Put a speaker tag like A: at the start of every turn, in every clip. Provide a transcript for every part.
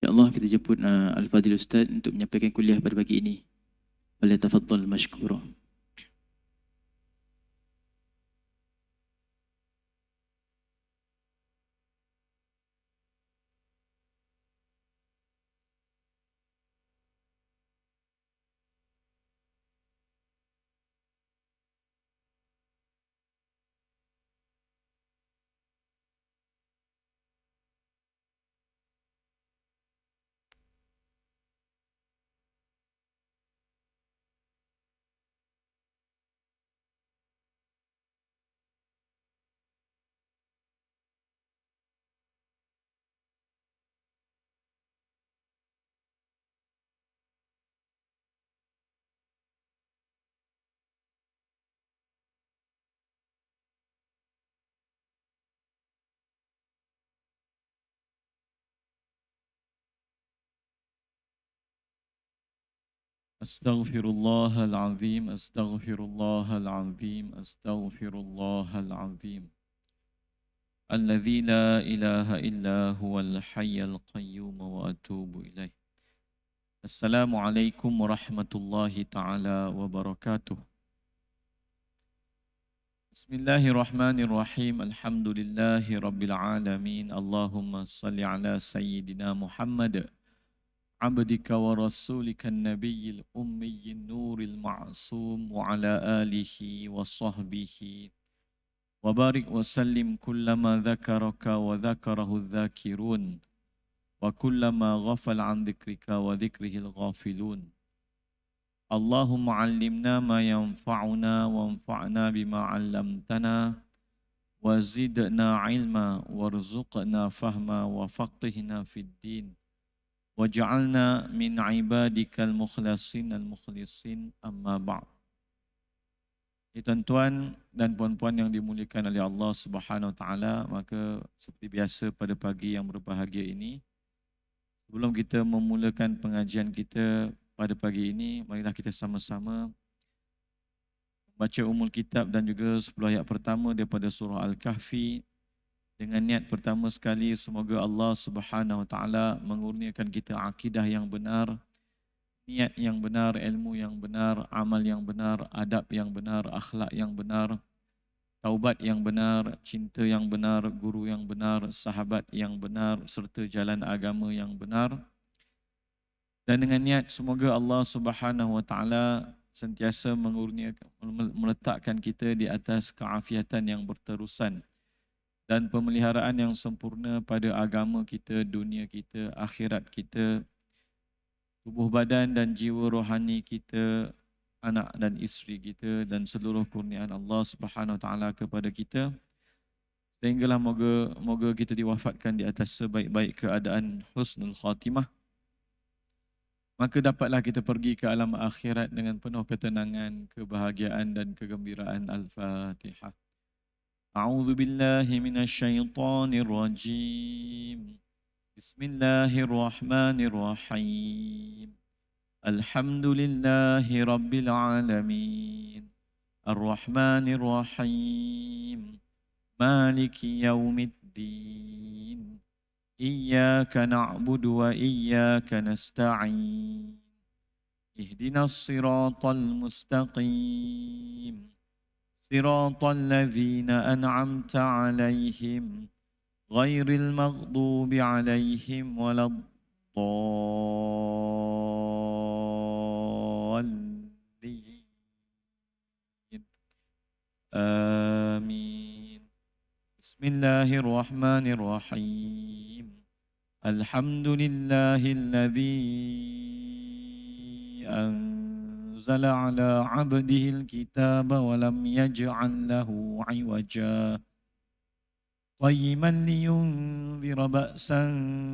A: Ya Allah, kita jemput Al-Fadhil Ustaz untuk menyampaikan kuliah pada pagi ini. Falyatafaddal mashkura.
B: Astaghfirullahalazim, astaghfirullahalazim, astaghfirullahalazim. Alladzi la ilaha illa huwal hayyul qayyum wa atubu ilaih. Assalamualaikum warahmatullahi taala wabarakatuh. Bismillahirrahmanirrahim. Alhamdulillahi rabbil alamin. Allahumma salli ala sayyidina Muhammad عبدك ورسولك النبي الأمي النور المعصوم وعلى آله وصحبه وبارك وسلم كلما ذكرك وذكره الذاكرون وكلما غفل عن ذكرك وذكره الغافلون اللهم علمنا ما ينفعنا وانفعنا بما علمتنا وزدنا علما وارزقنا فهما وفقهنا في الدين waj'alna min ibadikal mukhlasin al-mukhlisin amma ba'd. Tuan-tuan dan puan-puan yang dimuliakan oleh Allah Subhanahu wa taala, maka seperti biasa pada pagi yang berbahagia ini, sebelum kita memulakan pengajian kita pada pagi ini, marilah kita sama-sama baca umul kitab dan juga 10 ayat pertama daripada surah Al-Kahfi. Dengan niat pertama sekali, semoga Allah Subhanahu Wa Taala mengurniakan kita akidah yang benar, niat yang benar, ilmu yang benar, amal yang benar, adab yang benar, akhlak yang benar, taubat yang benar, cinta yang benar, guru yang benar, sahabat yang benar, serta jalan agama yang benar. Dan dengan niat semoga Allah Subhanahu Wa Taala sentiasa mengurniakan, meletakkan kita di atas keafiatan yang berterusan dan pemeliharaan yang sempurna pada agama kita, dunia kita, akhirat kita, tubuh badan dan jiwa rohani kita, anak dan isteri kita dan seluruh kurniaan Allah Subhanahu Wa Taala kepada kita. Sehinggalah moga kita diwafatkan di atas sebaik-baik keadaan husnul khatimah. Maka dapatlah kita pergi ke alam akhirat dengan penuh ketenangan, kebahagiaan dan kegembiraan. Al-Fatihah. أعوذ بالله من الشيطان الرجيم بسم الله الرحمن الرحيم الحمد لله رب العالمين الرحمن الرحيم مالك يوم الدين إياك نعبد وإياك نستعين اهدنا الصراط المستقيم صراط الذين أنعمت عليهم غير المغضوب عليهم ولا الضالين آمين. بسم الله الرحمن الرحيم الحمد لله الذي أنزل على عبده الكتاب ولم يجعل له عوجا قيما لينذر بأسا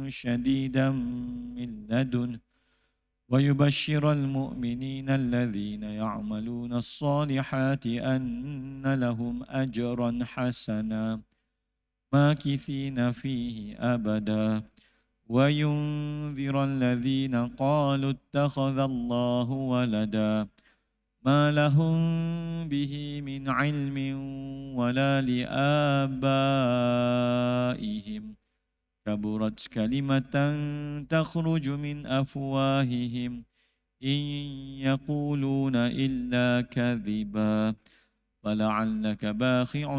B: شديدا من لدنه ويبشر المؤمنين الذين يعملون الصالحات أن لهم أجرا حسنا ماكثين فيه أبدا وينذر الذين قالوا اتخذ الله ولدا ما لهم به من علم ولا لآبائهم kaburat kalimatan takhruju min afwahihim in yaquluna illa kadhiba فلعلك باخع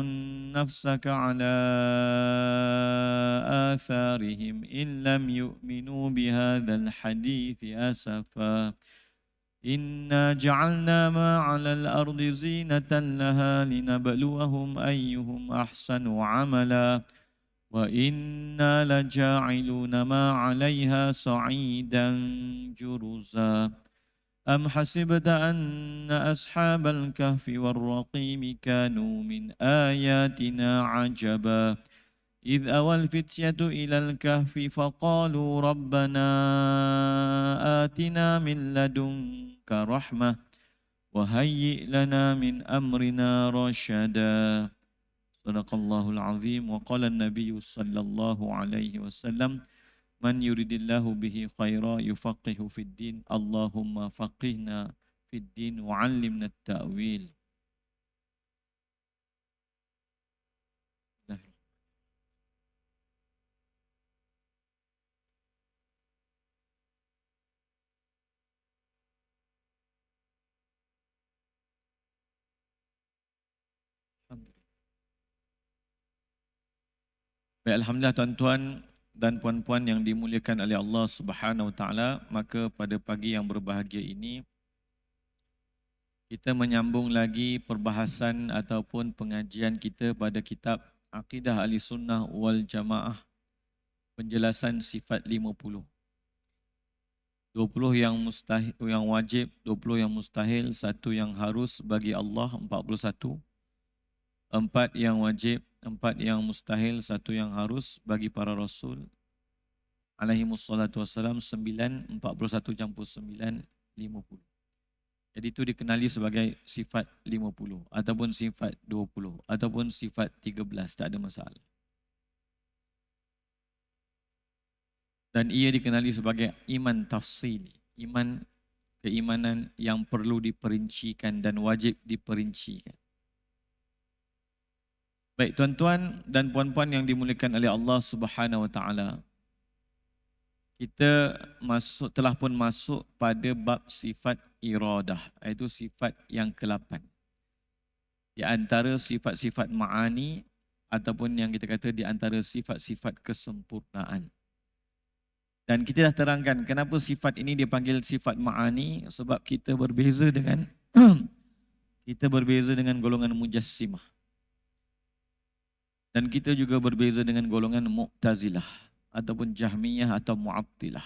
B: نفسك على آثارهم إن لم يؤمنوا بهذا الحديث أسفا إنا جعلنا ما على الأرض زينة لها لنبلوهم أيهم أحسن عملا وإنا لجاعلون ما عليها صعيدا جرزا أم حسبت أن أصحاب الكهف والرقيم كانوا من آياتنا عجبا إذ أوى الفتية إلى الكهف فقالوا ربنا آتنا من لدنك رحمة وهيئ لنا من أمرنا رشدا صدق الله العظيم وقال النبي صلى الله عليه وسلم من يريد الله به خيرا يفقه في الدين اللهم فقهنا في الدين وعلمنا التأويل. Baik, alhamdulillah tuan-tuan dan puan-puan yang dimuliakan oleh Allah Subhanahu Wa Taala, maka pada pagi yang berbahagia ini kita menyambung lagi perbahasan ataupun pengajian kita pada kitab Aqidah Ahli Sunnah wal Jamaah, penjelasan sifat 50. 20 yang mustahil, yang wajib, 20 yang mustahil, 1 yang harus bagi Allah, 41. 4 yang wajib, 4 yang mustahil, 1 yang harus bagi para rasul alaihimussalatu wassalam, 9, 41 campur 9, 50. Jadi itu dikenali sebagai sifat 50 ataupun sifat 20 ataupun sifat 13, tak ada masalah. Dan ia dikenali sebagai iman tafsili, iman keimanan yang perlu diperincikan dan wajib diperincikan. Baik tuan-tuan dan puan-puan yang dimuliakan oleh Allah Subhanahu Wa Taala, kita telah pun masuk pada bab sifat iradah, iaitu sifat yang ke-8. Di antara sifat-sifat ma'ani ataupun yang kita kata di antara sifat-sifat kesempurnaan. Dan kita dah terangkan kenapa sifat ini dipanggil sifat ma'ani, sebab kita berbeza dengan golongan mujassimah. Dan kita juga berbeza dengan golongan Mu'tazilah ataupun Jahmiyah atau Mu'attilah.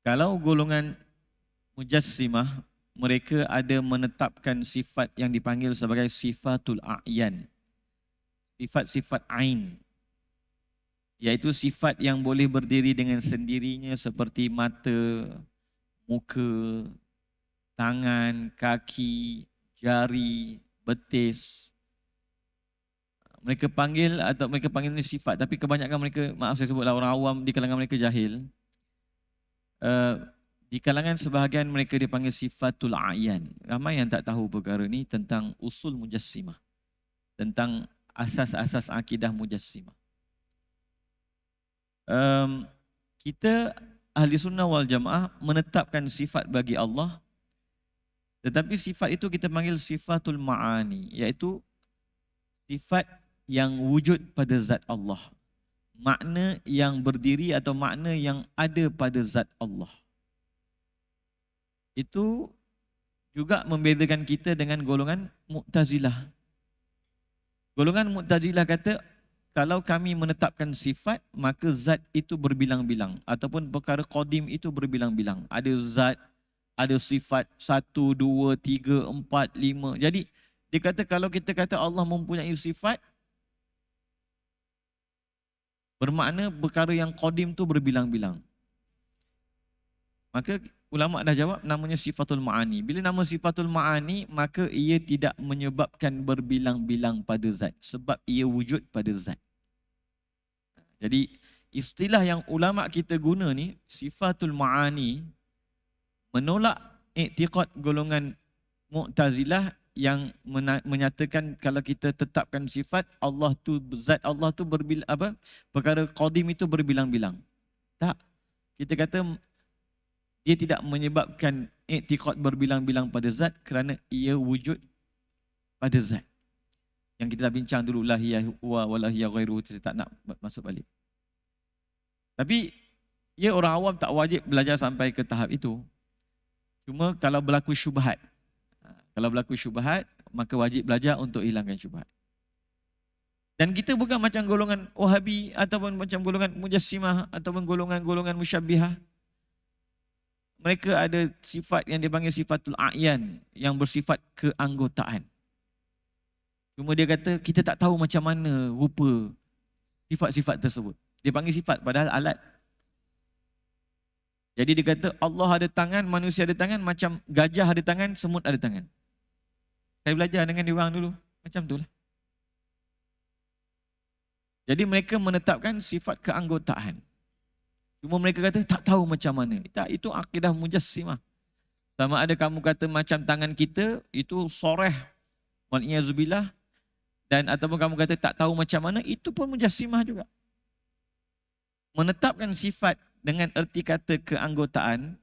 B: Kalau golongan Mujassimah, mereka ada menetapkan sifat yang dipanggil sebagai sifatul a'yan. Sifat-sifat ain. Iaitu sifat yang boleh berdiri dengan sendirinya seperti mata, muka, tangan, kaki, jari, betis. Mereka panggil ini sifat, tapi kebanyakan mereka, maaf saya sebutlah orang awam di kalangan mereka jahil. Di kalangan sebahagian mereka dipanggil sifatul a'yan. Ramai yang tak tahu perkara ini tentang usul mujassimah, tentang asas-asas akidah mujassimah. Kita ahli sunnah wal jamaah menetapkan sifat bagi Allah, tetapi sifat itu kita panggil sifatul ma'ani, iaitu sifat yang wujud pada zat Allah. Makna yang berdiri atau makna yang ada pada zat Allah. Itu juga membedakan kita dengan golongan Mu'tazilah. Golongan Mu'tazilah kata, kalau kami menetapkan sifat, maka zat itu berbilang-bilang. Ataupun perkara qadim itu berbilang-bilang. Ada zat, ada sifat 1, 2, 3, 4, 5. Jadi, dia kata kalau kita kata Allah mempunyai sifat, bermakna perkara yang qadim itu berbilang-bilang. Maka ulama' dah jawab namanya sifatul ma'ani. Bila nama sifatul ma'ani, maka ia tidak menyebabkan berbilang-bilang pada zat. Sebab ia wujud pada zat. Jadi istilah yang ulama' kita guna ni, sifatul ma'ani, menolak i'tiqad golongan Mu'tazilah yang menyatakan kalau kita tetapkan sifat Allah tu, zat Allah tu perkara qadim itu berbilang-bilang. Tak. Kita kata dia tidak menyebabkan i'tiqad berbilang-bilang pada zat kerana ia wujud pada zat. Yang kita dah bincang dulu, la hiya huwa wa la hiya ghairuhu, saya tak nak masuk balik. Tapi ya, orang awam tak wajib belajar sampai ke tahap itu. Cuma kalau berlaku syubhat, maka wajib belajar untuk hilangkan syubhat. Dan kita bukan macam golongan Wahabi ataupun macam golongan Mujassimah ataupun golongan-golongan Musyabbihah. Mereka ada sifat yang dipanggil sifatul a'yan, yang bersifat keanggotaan. Cuma dia kata kita tak tahu macam mana rupa sifat-sifat tersebut. Dia panggil sifat padahal alat. Jadi dia kata Allah ada tangan, manusia ada tangan, macam gajah ada tangan, semut ada tangan. Saya belajar dengan dia orang dulu. Macam itulah. Jadi mereka menetapkan sifat keanggotaan. Cuma mereka kata tak tahu macam mana. Itu akidah Mujassimah. Sama ada kamu kata macam tangan kita, itu soreh, wal'iyazubillah. Dan ataupun kamu kata tak tahu macam mana, itu pun Mujassimah juga. Menetapkan sifat dengan erti kata keanggotaan,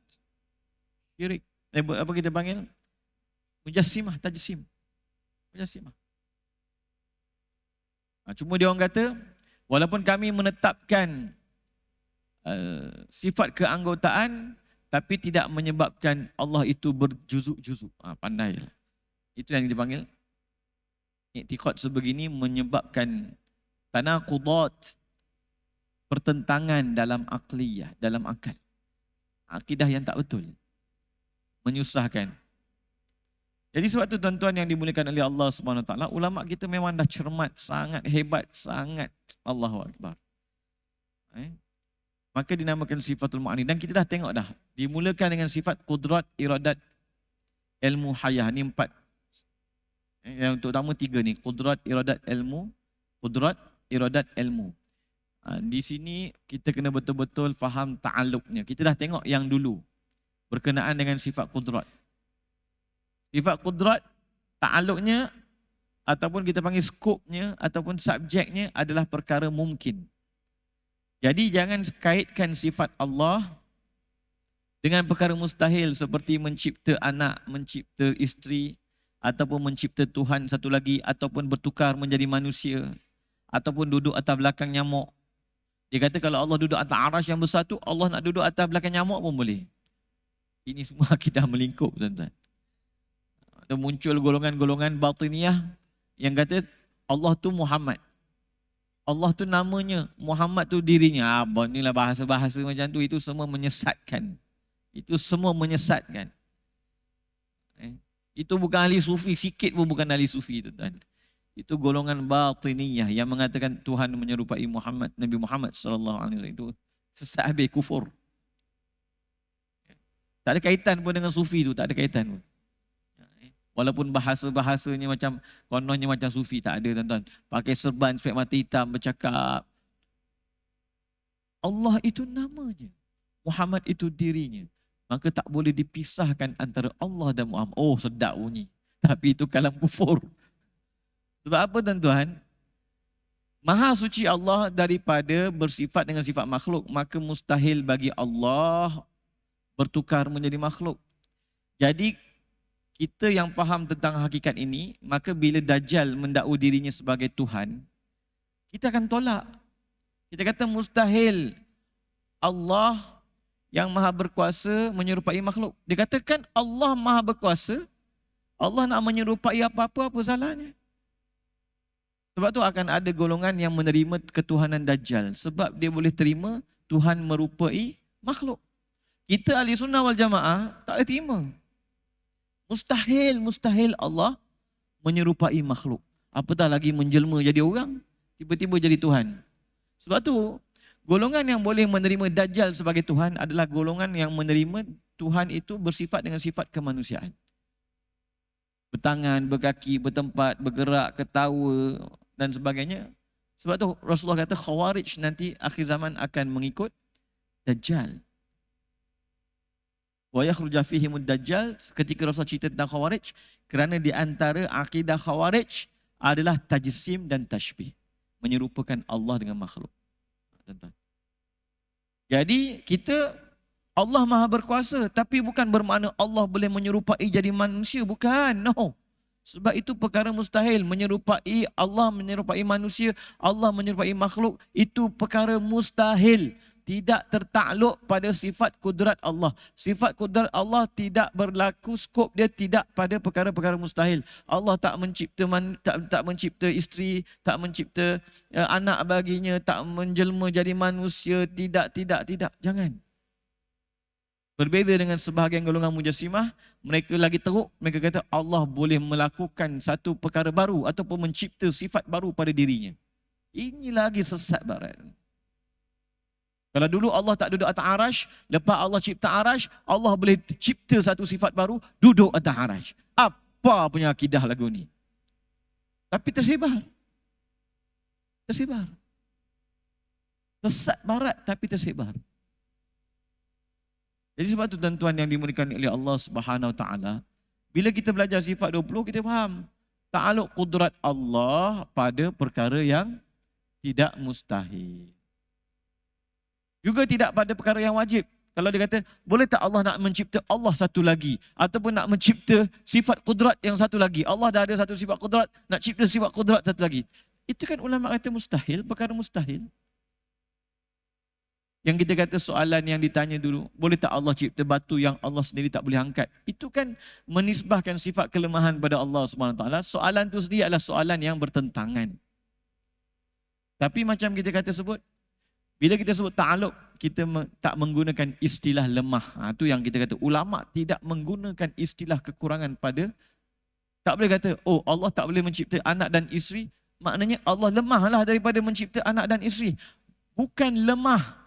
B: syirik. Apa kita panggil? Mujassimah, tajsim. Mujassimah. Cuma dia orang kata, walaupun kami menetapkan sifat keanggotaan, tapi tidak menyebabkan Allah itu berjuzuk-juzuk. Pandailah. Itu yang dipanggil i'tiqad sebegini menyebabkan tanaqudat, pertentangan dalam akliyah, dalam akal. Akidah yang tak betul. Menyusahkan. Jadi sebab itu tuan-tuan yang dimuliakan oleh Allah Subhanahu Wa Taala, ulama kita memang dah cermat, sangat hebat, sangat. Allahu Akbar. Maka dinamakan sifatul ma'ani. Dan kita dah tengok dah. Dimulakan dengan sifat qudrat, iradat, ilmu, hayah. Ini 4. Yang terutama 3 ni. Qudrat, iradat, ilmu. Qudrat, iradat, ilmu. Di sini kita kena betul-betul faham ta'alluqnya. Kita dah tengok yang dulu. Berkenaan dengan sifat qudrat. Sifat qudrat, ta'alluqnya ataupun kita panggil skopnya ataupun subjeknya adalah perkara mungkin. Jadi jangan kaitkan sifat Allah dengan perkara mustahil seperti mencipta anak, mencipta isteri ataupun mencipta Tuhan satu lagi ataupun bertukar menjadi manusia ataupun duduk atas belakang nyamuk. Dia kata kalau Allah duduk atas arasy yang besar tu, Allah nak duduk atas belakang nyamuk pun boleh. Ini semua akidah melingkup, tuan-tuan. Ada muncul golongan-golongan batiniyah yang kata Allah tu Muhammad. Allah tu namanya, Muhammad tu dirinya. Inilah bahasa-bahasa macam tu, itu semua menyesatkan. Itu semua menyesatkan. Itu bukan ahli sufi, sikit pun bukan ahli sufi, tuan-tuan. Itu golongan batiniyah yang mengatakan Tuhan menyerupai Muhammad, Nabi Muhammad SAW. Itu sesat habis, kufur. Tak ada kaitan pun dengan sufi tu, tak ada kaitan pun. Walaupun bahasa-bahasanya macam, kononnya macam sufi, tak ada, tuan-tuan. Pakai serban, spek mata hitam, bercakap. Allah itu namanya. Muhammad itu dirinya. Maka tak boleh dipisahkan antara Allah dan Muhammad. Oh, sedap bunyi. Tapi itu kalam kufur. Sebab apa, tuan-tuan? Maha suci Allah daripada bersifat dengan sifat makhluk. Maka mustahil bagi Allah bertukar menjadi makhluk. Jadi, kita yang faham tentang hakikat ini, maka bila Dajjal mendakwa dirinya sebagai Tuhan, kita akan tolak. Kita kata mustahil Allah yang maha berkuasa menyerupai makhluk. Dia katakan Allah maha berkuasa, Allah nak menyerupai apa-apa, apa salahnya? Sebab tu akan ada golongan yang menerima ketuhanan Dajjal. Sebab dia boleh terima Tuhan merupai makhluk. Kita ahli sunnah wal jamaah tak boleh terima. Mustahil Allah menyerupai makhluk. Apatah lagi menjelma jadi orang, tiba-tiba jadi Tuhan. Sebab tu, golongan yang boleh menerima Dajjal sebagai Tuhan adalah golongan yang menerima Tuhan itu bersifat dengan sifat kemanusiaan. Bertangan, berkaki, bertempat, bergerak, ketawa dan sebagainya. Sebab tu Rasulullah kata Khawarij nanti akhir zaman akan mengikut Dajjal. Wa yakhruja fihimud dajjal, ketika Rasul cerita tentang Khawarij, kerana di antara akidah Khawarij adalah tajsim dan tashbih, menyerupakan Allah dengan makhluk. Tuan-tuan. Jadi kita, Allah Maha berkuasa, tapi bukan bermakna Allah boleh menyerupai jadi manusia, bukan. No. Sebab itu perkara mustahil. Menyerupai Allah, menyerupai manusia, Allah menyerupai makhluk, itu perkara mustahil. Tidak tertakluk pada sifat kudrat Allah. Sifat kudrat Allah tidak berlaku, skop dia tidak pada perkara-perkara mustahil. Allah tak mencipta tak mencipta isteri, tak mencipta anak baginya, tak menjelma jadi manusia, tidak. Jangan. Berbeza dengan sebahagian golongan mujassimah, mereka lagi teruk, mereka kata Allah boleh melakukan satu perkara baru ataupun mencipta sifat baru pada dirinya. Ini lagi sesat barat. Kalau dulu Allah tak duduk atas arash, lepas Allah cipta arash, Allah boleh cipta satu sifat baru, duduk atas arash. Apa punya akidah lagu ni? Tapi tersebar. Sesat barat tapi tersebar. Jadi sebab tu tuan-tuan yang dimuliakan oleh Allah Subhanahu Wa Taala, bila kita belajar sifat 20, kita faham ta'aluk kudrat Allah pada perkara yang tidak mustahil. Juga tidak pada perkara yang wajib. Kalau dia kata, boleh tak Allah nak mencipta Allah satu lagi? Ataupun nak mencipta sifat kudrat yang satu lagi. Allah dah ada satu sifat kudrat, nak cipta sifat kudrat satu lagi. Itu kan ulama kata mustahil, perkara mustahil. Yang kita kata soalan yang ditanya dulu, boleh tak Allah cipta batu yang Allah sendiri tak boleh angkat? Itu kan menisbahkan sifat kelemahan pada Allah SWT. Soalan itu sendiri adalah soalan yang bertentangan. Tapi macam kita kata sebut, bila kita sebut ta'aluk, kita tak menggunakan istilah lemah. Itu yang kita kata, ulama tidak menggunakan istilah kekurangan pada, tak boleh kata, oh Allah tak boleh mencipta anak dan isteri, maknanya Allah lemahlah daripada mencipta anak dan isteri. Bukan lemah.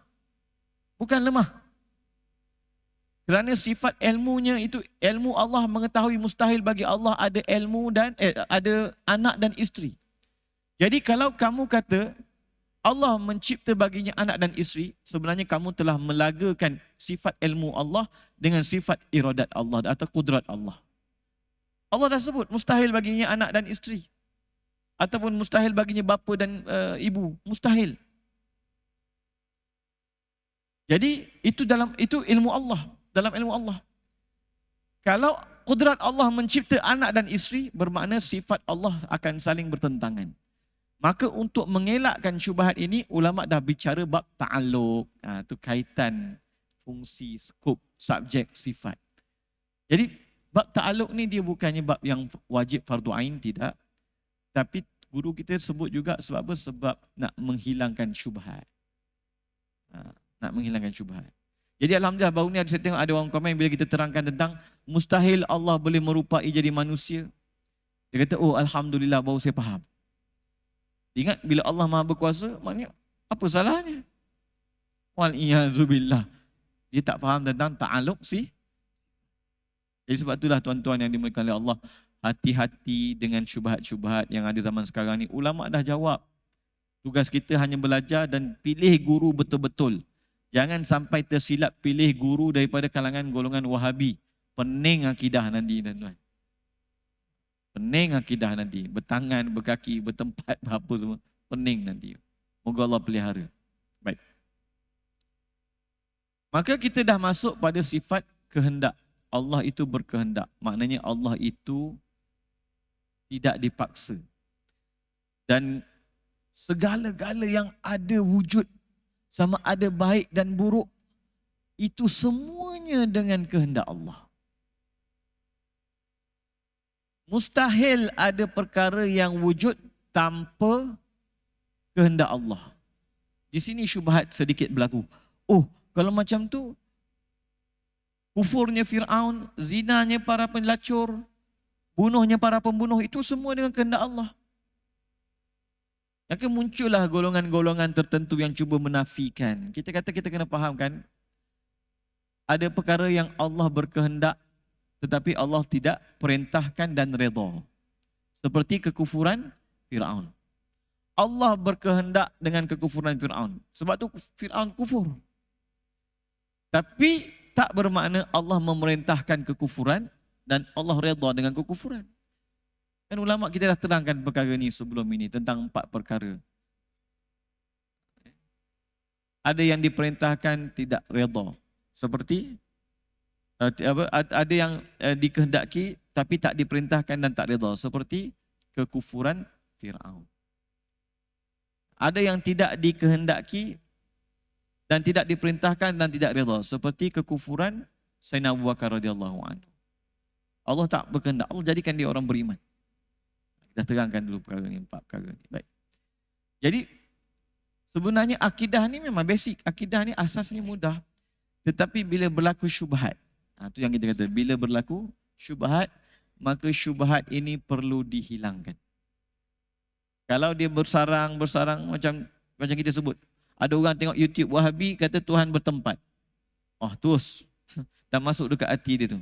B: Kerana sifat ilmunya itu, ilmu Allah mengetahui mustahil bagi Allah ada ilmu dan ada anak dan isteri. Jadi kalau kamu kata Allah mencipta baginya anak dan isteri, sebenarnya kamu telah melagakan sifat ilmu Allah dengan sifat iradat Allah atau kudrat Allah. Allah dah sebut mustahil baginya anak dan isteri. Ataupun mustahil baginya bapa dan ibu. Mustahil. Jadi itu ilmu Allah. Dalam ilmu Allah. Kalau kudrat Allah mencipta anak dan isteri, bermakna sifat Allah akan saling bertentangan. Maka untuk mengelakkan syubhat ini, ulama dah bicara bab ta'aluk. Itu kaitan fungsi, skop, subjek, sifat. Jadi bab ta'aluk ni dia bukannya bab yang wajib fardu ain, tidak. Tapi guru kita sebut juga sebab apa? Sebab nak menghilangkan syubhat. Jadi alhamdulillah baru ni saya tengok ada orang komen bila kita terangkan tentang mustahil Allah boleh merupai jadi manusia. Dia kata, oh alhamdulillah baru saya faham. Ingat bila Allah Maha berkuasa, maknanya apa salahnya? Wal-iyazubillah. Dia tak faham tentang ta'aluk sih. Jadi sebab itulah tuan-tuan yang dimuliakan oleh Allah, hati-hati dengan syubhat-syubhat yang ada zaman sekarang ni. Ulama dah jawab. Tugas kita hanya belajar dan pilih guru betul-betul. Jangan sampai tersilap pilih guru daripada kalangan golongan Wahabi. Pening akidah nanti, tuan-tuan. Pening akidah nanti. Bertangan, berkaki, bertempat, apa semua. Pening nanti. Moga Allah pelihara. Baik. Maka kita dah masuk pada sifat kehendak. Allah itu berkehendak. Maknanya Allah itu tidak dipaksa. Dan segala-gala yang ada wujud, sama ada baik dan buruk, itu semuanya dengan kehendak Allah. Mustahil ada perkara yang wujud tanpa kehendak Allah. Di sini syubhat sedikit berlaku. Oh, kalau macam tu, kufurnya Fir'aun, zinanya para pelacur, bunuhnya para pembunuh, itu semua dengan kehendak Allah. Maka muncullah golongan-golongan tertentu yang cuba menafikan. Kita kata kita kena fahamkan, ada perkara yang Allah berkehendak, tetapi Allah tidak perintahkan dan redha. Seperti kekufuran Fir'aun. Allah berkehendak dengan kekufuran Fir'aun. Sebab tu Fir'aun kufur. Tapi tak bermakna Allah memerintahkan kekufuran dan Allah redha dengan kekufuran. Kan ulama kita dah terangkan perkara ni sebelum ini tentang 4 perkara. Ada yang diperintahkan tidak redha. Seperti ada yang dikehendaki tapi tak diperintahkan dan tak redha. Seperti kekufuran Firaun. Ada yang tidak dikehendaki dan tidak diperintahkan dan tidak redha. Seperti kekufuran Sayyidina Abu Bakar radhiyallahu anhu. Allah tak berkehendak. Allah jadikan dia orang beriman. Kita terangkan dulu perkara ni, 4 perkara ni. Baik. Jadi sebenarnya akidah ni memang basic. Akidah ni asasnya mudah. Tetapi bila berlaku syubhat, itu yang kita kata, bila berlaku syubhat, maka syubhat ini perlu dihilangkan. Kalau dia bersarang macam kita sebut. Ada orang tengok YouTube Wahabi kata Tuhan bertempat. Terus dah masuk dekat hati dia tu.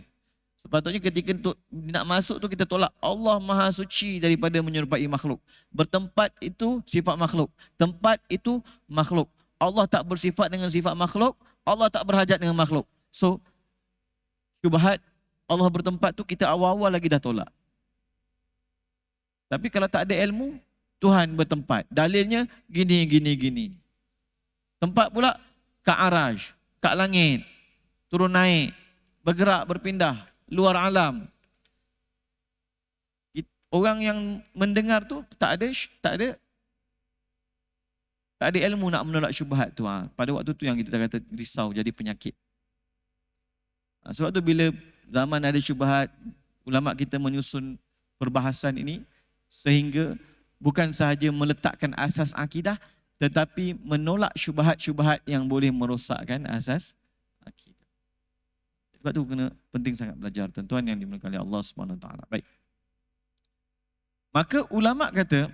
B: Sepatutnya ketika nak masuk tu kita tolak. Allah Maha Suci daripada menyerupai makhluk. Bertempat itu sifat makhluk. Tempat itu makhluk. Allah tak bersifat dengan sifat makhluk. Allah tak berhajat dengan makhluk. So, syubhat Allah bertempat tu kita awal-awal lagi dah tolak. Tapi kalau tak ada ilmu, Tuhan bertempat. Dalilnya gini. Tempat pula kat arasy, kat langit, turun naik, bergerak, berpindah, luar alam. Orang yang mendengar tu tak ada ilmu nak menolak syubhat tu. Pada waktu tu yang kita kata risau, jadi penyakit. Sebab tu bila zaman ada syubhat, ulama kita menyusun perbahasan ini sehingga bukan sahaja meletakkan asas akidah, tetapi menolak syubhat-syubhat yang boleh merosakkan asas akidah. Sebab tu penting sangat belajar, tuan-tuan yang dimuliakan oleh Allah Subhanahu Wa Taala. Baik. Maka ulama kata,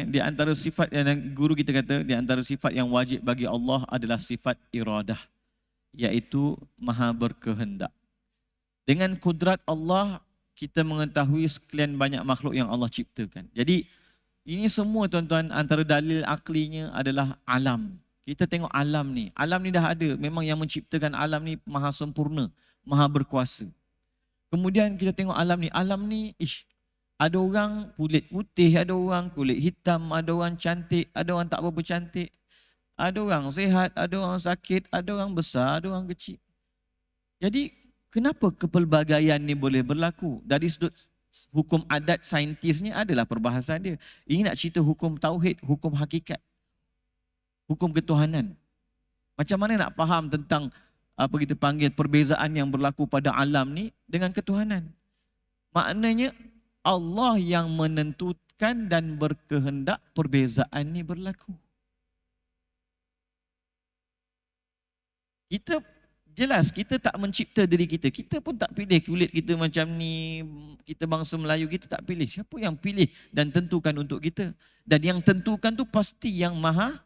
B: di antara sifat yang guru kita kata, di antara sifat yang wajib bagi Allah adalah sifat iradah, iaitu maha berkehendak. Dengan kudrat Allah, kita mengetahui sekian banyak makhluk yang Allah ciptakan. Jadi, ini semua tuan-tuan antara dalil aklinya adalah alam. Kita tengok alam ni dah ada. Memang yang menciptakan alam ni maha sempurna, maha berkuasa. Kemudian kita tengok alam ni, ada orang kulit putih, ada orang kulit hitam, ada orang cantik, ada orang tak berapa cantik. Ada orang sihat, ada orang sakit, ada orang besar, ada orang kecil. Jadi, kenapa kepelbagaian ni boleh berlaku? Dari sudut hukum adat saintisnya adalah perbahasan dia. Ini nak cerita hukum tauhid, hukum hakikat, hukum ketuhanan. Macam mana nak faham tentang apa kita panggil perbezaan yang berlaku pada alam ni dengan ketuhanan? Maknanya Allah yang menentukan dan berkehendak perbezaan ni berlaku. Jelas kita tak mencipta diri kita. Kita pun tak pilih kulit kita macam ni. Kita bangsa Melayu, kita tak pilih. Siapa yang pilih dan tentukan untuk kita? Dan yang tentukan tu pasti yang maha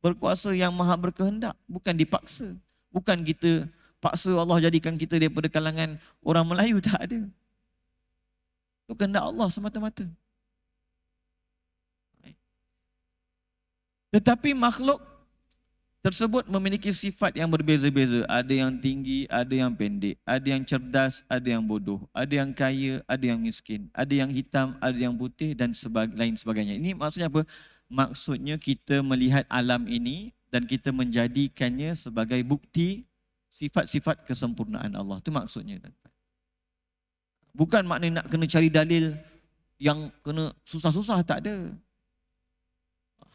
B: berkuasa, yang maha berkehendak. Bukan dipaksa. Bukan kita paksa Allah jadikan kita daripada kalangan orang Melayu, tak ada. Itu kehendak Allah semata-mata. Tetapi makhluk tersebut memiliki sifat yang berbeza-beza. Ada yang tinggi, ada yang pendek. Ada yang cerdas, ada yang bodoh. Ada yang kaya, ada yang miskin. Ada yang hitam, ada yang putih dan lain sebagainya. Ini maksudnya apa? Maksudnya kita melihat alam ini dan kita menjadikannya sebagai bukti sifat-sifat kesempurnaan Allah. Itu maksudnya. Bukan maknanya nak kena cari dalil yang kena susah-susah, tak ada.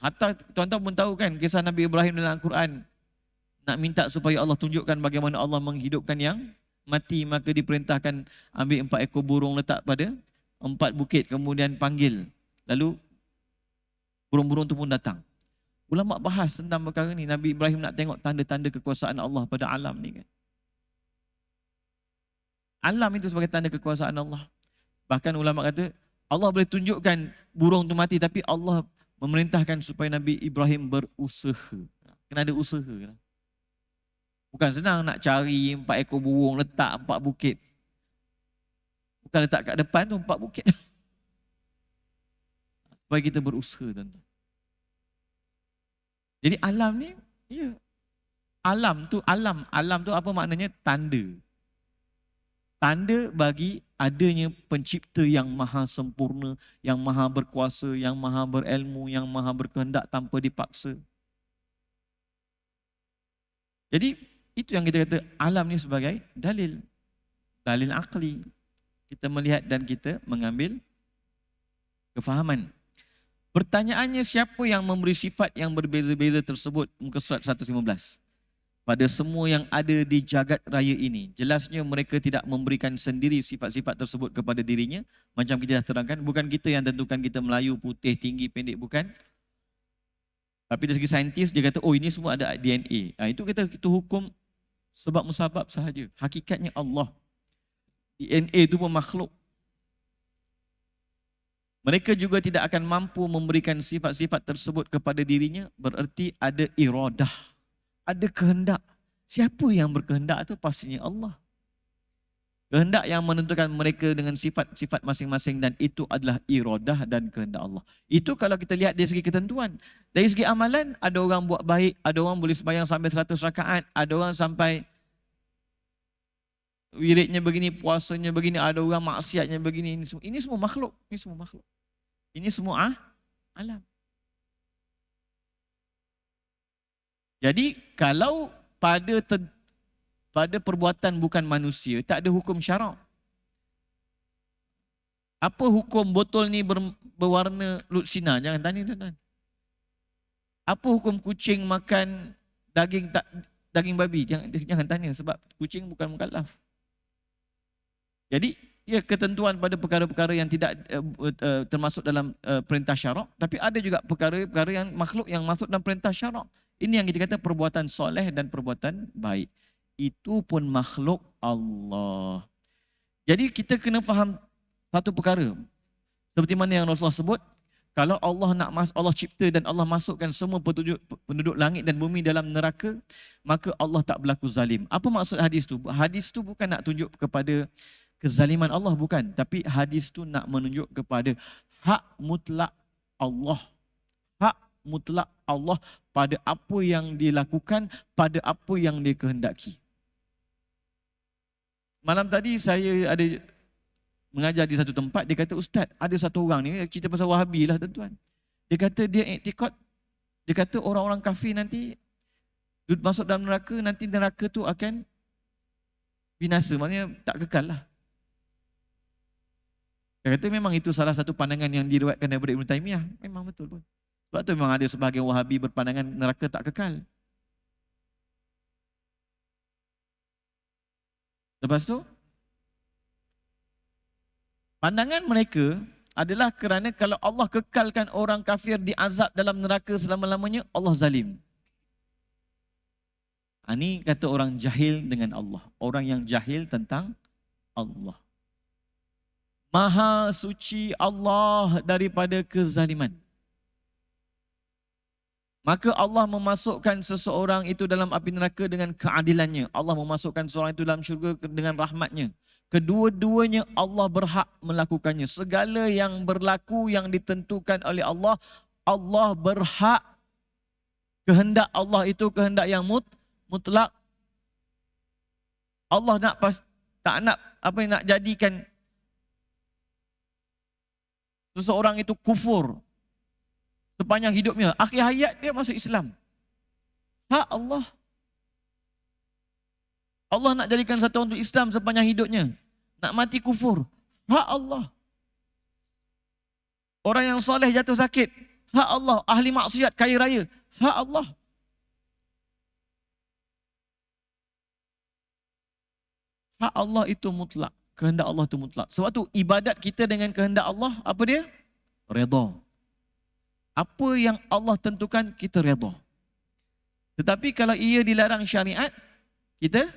B: Hatta tuan-tuan pun tahu kan kisah Nabi Ibrahim dalam Al-Quran. Nak minta supaya Allah tunjukkan bagaimana Allah menghidupkan yang mati. Maka diperintahkan ambil 4 ekor burung letak pada 4 bukit. Kemudian panggil. Lalu burung-burung tu pun datang. Ulama bahas tentang perkara ni. Nabi Ibrahim nak tengok tanda-tanda kekuasaan Allah pada alam ni kan. Alam itu sebagai tanda kekuasaan Allah. Bahkan ulama kata Allah boleh tunjukkan burung tu mati, tapi Allah memerintahkan supaya Nabi Ibrahim berusaha. Kena ada usaha. Bukan senang nak cari 4 ekor burung, letak 4 bukit. Bukan letak kat depan tu 4 bukit. Supaya kita berusaha. Tuan-tuan. Jadi alam ni, ya, Alam tu apa maknanya? Tanda. Tanda bagi adanya pencipta yang maha sempurna, yang maha berkuasa, yang maha berilmu, yang maha berkehendak tanpa dipaksa. Jadi itu yang kita kata alam ni sebagai dalil. Dalil akli. Kita melihat dan kita mengambil kefahaman. Pertanyaannya, siapa yang memberi sifat yang berbeza-beza tersebut? Muka surat 115. Pada semua yang ada di jagat raya ini. Jelasnya mereka tidak memberikan sendiri sifat-sifat tersebut kepada dirinya. Macam kita dah terangkan, bukan kita yang tentukan kita Melayu, putih, tinggi, pendek, bukan. Tapi dari segi saintis, dia kata, oh ini semua ada DNA. Itu kita hukum sebab musabab sahaja. Hakikatnya Allah. DNA itu pun makhluk. Mereka juga tidak akan mampu memberikan sifat-sifat tersebut kepada dirinya. Bererti ada iradah. Ada kehendak. Siapa yang berkehendak itu pastinya Allah. Kehendak yang menentukan mereka dengan sifat-sifat masing-masing dan itu adalah iradah dan kehendak Allah. Itu kalau kita lihat dari segi ketentuan. Dari segi amalan, ada orang buat baik, ada orang boleh sembahyang sampai 100 rakaat, ada orang sampai wiridnya begini, puasanya begini, ada orang maksiatnya begini. Ini semua makhluk. Ini semua makhluk. Ini semua alam. Jadi kalau pada perbuatan bukan manusia, tak ada hukum syarak. Apa hukum botol ni berwarna lutsina? Jangan tanya tuan-tuan. Apa hukum kucing makan daging babi? Jangan tanya sebab kucing bukan mukallaf. Jadi ia ketentuan pada perkara-perkara yang tidak termasuk dalam perintah syarak, tapi ada juga perkara-perkara yang makhluk yang masuk dalam perintah syarak. Ini yang kita kata perbuatan soleh dan perbuatan baik. Itu pun makhluk Allah. Jadi kita kena faham satu perkara. Seperti mana yang Rasulullah sebut, kalau Allah cipta dan Allah masukkan semua penduduk langit dan bumi dalam neraka, maka Allah tak berlaku zalim. Apa maksud hadis tu? Hadis tu bukan nak tunjuk kepada kezaliman Allah, bukan. Tapi hadis tu nak menunjuk kepada hak mutlak Allah. Hak mutlak Allah pada apa yang dilakukan, pada apa yang dia kehendaki. Malam tadi saya ada mengajar di satu tempat, dia kata, Ustaz, ada satu orang ni, cerita pasal Wahabi lah tuan-tuan. Dia kata dia iktikad, dia kata orang-orang kafir nanti masuk dalam neraka, nanti neraka tu akan binasa, maknanya tak kekal lah. Dia kata memang itu salah satu pandangan yang diriwayatkan daripada Ibn Taymiyah. Memang betul pun. Sebab tu memang ada sebahagian Wahabi berpandangan neraka tak kekal. Lepas tu, pandangan mereka adalah kerana kalau Allah kekalkan orang kafir diazab dalam neraka selama-lamanya, Allah zalim. Ini kata orang jahil dengan Allah. Orang yang jahil tentang Allah. Maha suci Allah daripada kezaliman. Maka Allah memasukkan seseorang itu dalam api neraka dengan keadilannya. Allah memasukkan seseorang itu dalam syurga dengan rahmatnya. Kedua-duanya Allah berhak melakukannya. Segala yang berlaku yang ditentukan oleh Allah, Allah berhak. Kehendak Allah itu kehendak yang mutlak. Allah tak nak jadikan seseorang itu kufur sepanjang hidupnya. Akhir hayat dia masuk Islam. Hak Allah. Allah nak jadikan satu orang itu Islam sepanjang hidupnya. Nak mati kufur. Hak Allah. Orang yang soleh jatuh sakit. Hak Allah. Ahli maksiat kaya raya. Hak Allah. Hak Allah itu mutlak. Kehendak Allah itu mutlak. Sebab tu ibadat kita dengan kehendak Allah, apa dia? Redha. Apa yang Allah tentukan, kita redha. Tetapi kalau ia dilarang syariat, kita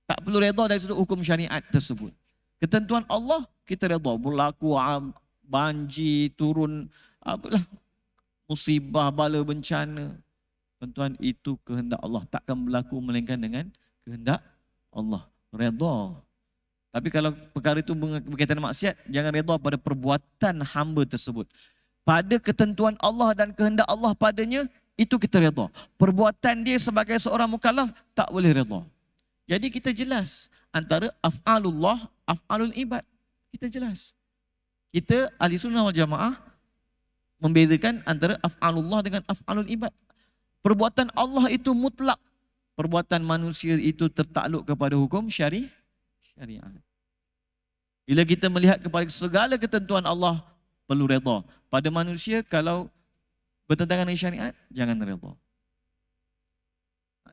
B: tak perlu redha dari sudut hukum syariat tersebut. Ketentuan Allah, kita redha. Berlaku banjir, turun musibah, bala, bencana. Tuan-tuan, itu kehendak Allah. Takkan berlaku melainkan dengan kehendak Allah. Redha. Tapi kalau perkara itu berkaitan dengan maksiat, jangan redha pada perbuatan hamba tersebut. Pada ketentuan Allah dan kehendak Allah padanya, itu kita redha. Perbuatan dia sebagai seorang mukallaf tak boleh redha. Jadi kita jelas antara af'alullah, af'alul ibad. Kita jelas. Kita ahli sunnah wal jamaah membezakan antara af'alullah dengan af'alul ibad. Perbuatan Allah itu mutlak. Perbuatan manusia itu tertakluk kepada hukum syariat. Bila kita melihat kepada segala ketentuan Allah, perlu redha. Pada manusia, kalau bertentangan dengan syariat, jangan redha.